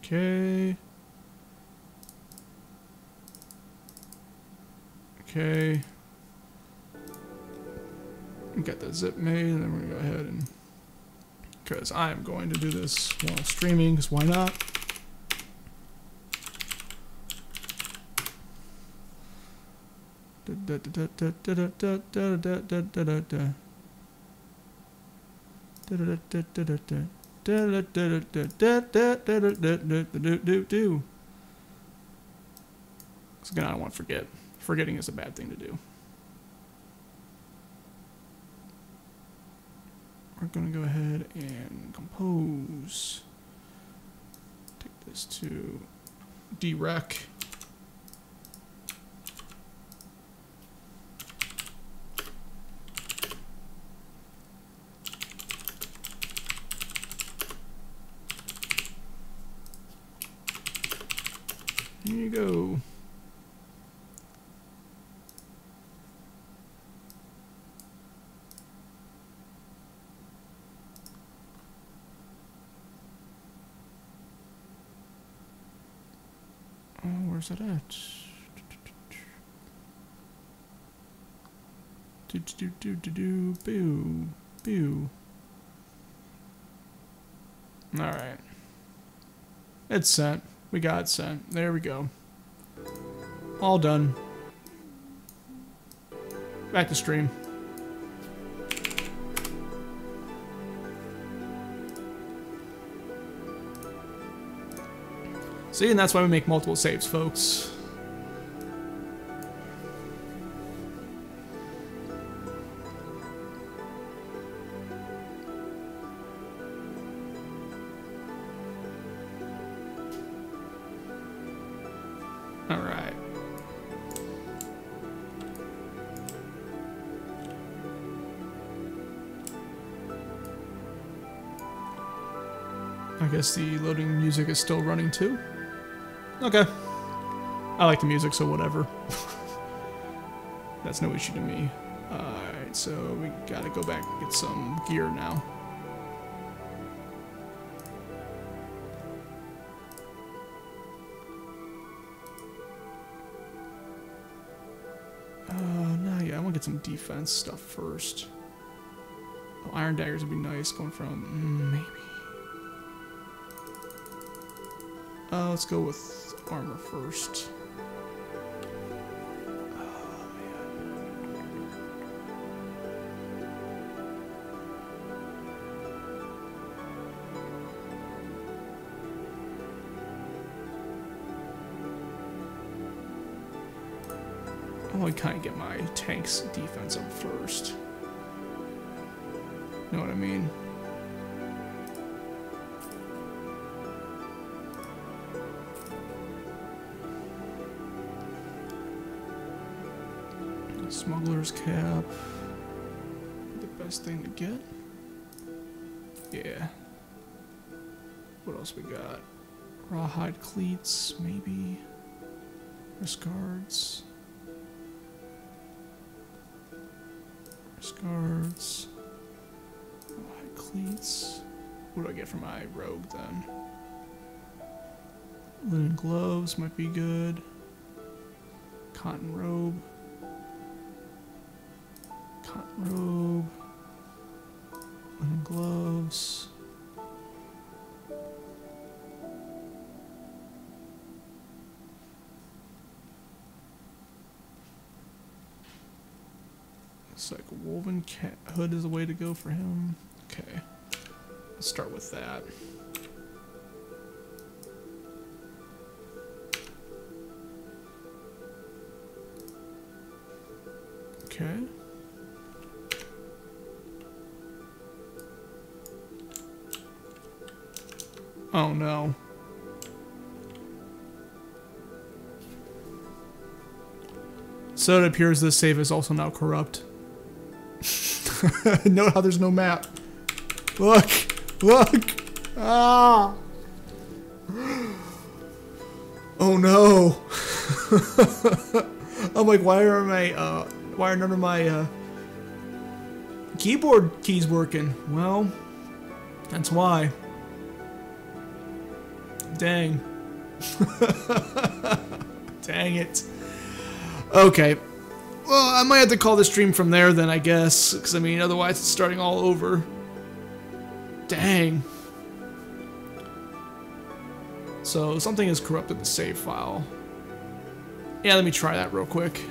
B: Okay. Okay. Get that zip made, and then we're gonna go ahead and because I am going to do this while streaming, because why not? Because again, I don't want to forget. Forgetting is a bad thing to do. We're going to go ahead and compose. Take this to derec. Here you go. Oh, where's that at? Boo. Boo. Alright. It's sent. We got it sent. There we go. All done. Back to stream. See, and that's why we make multiple saves, folks. All right. I guess the loading music is still running too. Okay. I like the music, so whatever. That's no issue to me. Alright, so we gotta go back and get some gear now. No, yeah, I want to get some defense stuff first. Oh, iron daggers would be nice, going from... maybe. Let's go with armor first. Oh, man. I want to kind of get my tank's defense up first. Know what I mean? Smuggler's cap. The best thing to get. Yeah. What else we got? Rawhide cleats, maybe. Wrist guards. Wrist guards. Rawhide cleats. What do I get for my rogue then? Linen gloves might be good. Cotton robe. Cotton robe, linen gloves. It's like a woven cat hood is the way to go for him. Okay, let's start with that. Okay. Oh no. So it appears this save is also now corrupt. Note how there's no map. Look! Look! Ah! Oh no! I'm like, why are none of my keyboard keys working? Well, that's why. Dang. Dang it. Okay. Well, I might have to call the stream from there then, I guess. Because, I mean, otherwise it's starting all over. Dang. So something has corrupted the save file. Yeah, let me try that real quick.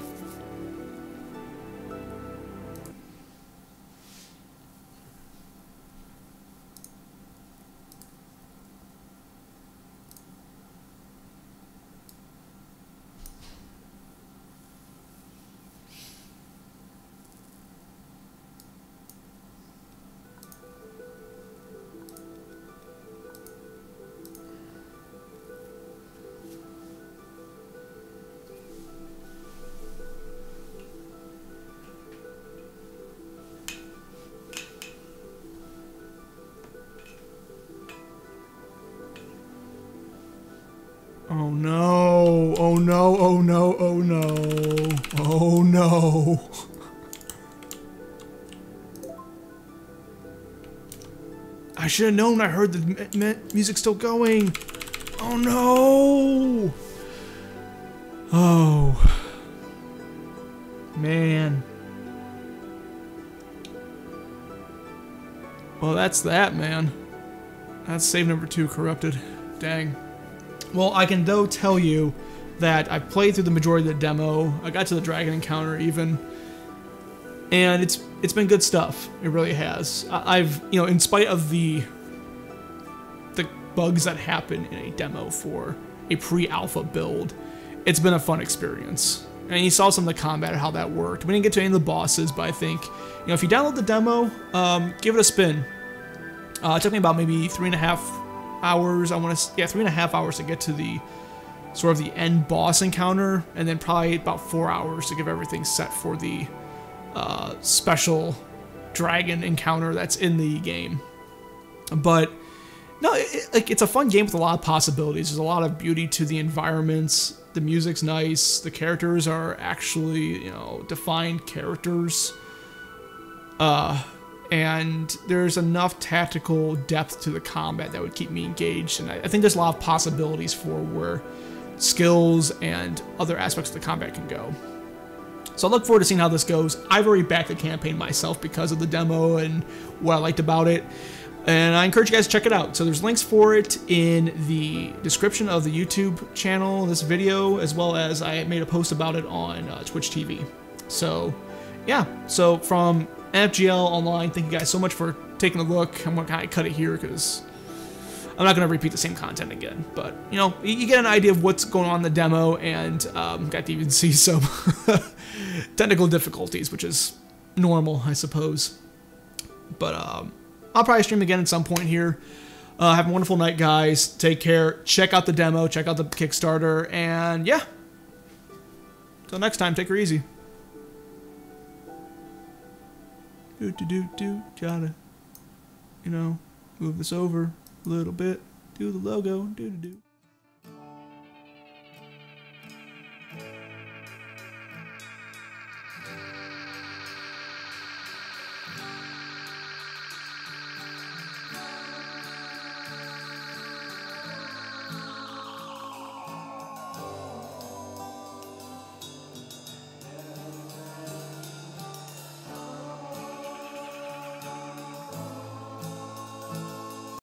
B: Oh no, oh no, oh no, oh no, oh no. I should have known. I heard the music still going. Oh no. Oh. Man. Well, that's that, man. That's save number 2 corrupted. Dang. Well, I can though tell you that I played through the majority of the demo. I got to the dragon encounter even, and it's been good stuff. It really has. I've, you know, in spite of the bugs that happen in a demo for a pre-alpha build, it's been a fun experience. And you saw some of the combat and how that worked. We didn't get to any of the bosses, but I think, you know, if you download the demo, give it a spin. It took me about maybe 3.5 hours. I want to, yeah, 3.5 hours to get to the sort of the end boss encounter, and then probably about 4 hours to get everything set for the special dragon encounter that's in the game. But no, it's a fun game with a lot of possibilities. There's a lot of beauty to the environments. The music's nice. The characters are actually, you know, defined characters. And there's enough tactical depth to the combat that would keep me engaged. And I think there's a lot of possibilities for where skills and other aspects of the combat can go. So I look forward to seeing how this goes. I've already backed the campaign myself because of the demo and what I liked about it. And I encourage you guys to check it out. So there's links for it in the description of the YouTube channel, this video, as well as I made a post about it on Twitch TV. So yeah, so from NFGL Online, thank you guys so much for taking a look. I'm going to kind of cut it here because I'm not going to repeat the same content again. But, you know, you get an idea of what's going on in the demo, and got to even see some technical difficulties, which is normal, I suppose. But I'll probably stream again at some point here. Have a wonderful night, guys. Take care. Check out the demo. Check out the Kickstarter. And, yeah. Until next time, take her easy. Gotta, you know, move this over a little bit. Do the logo. Do.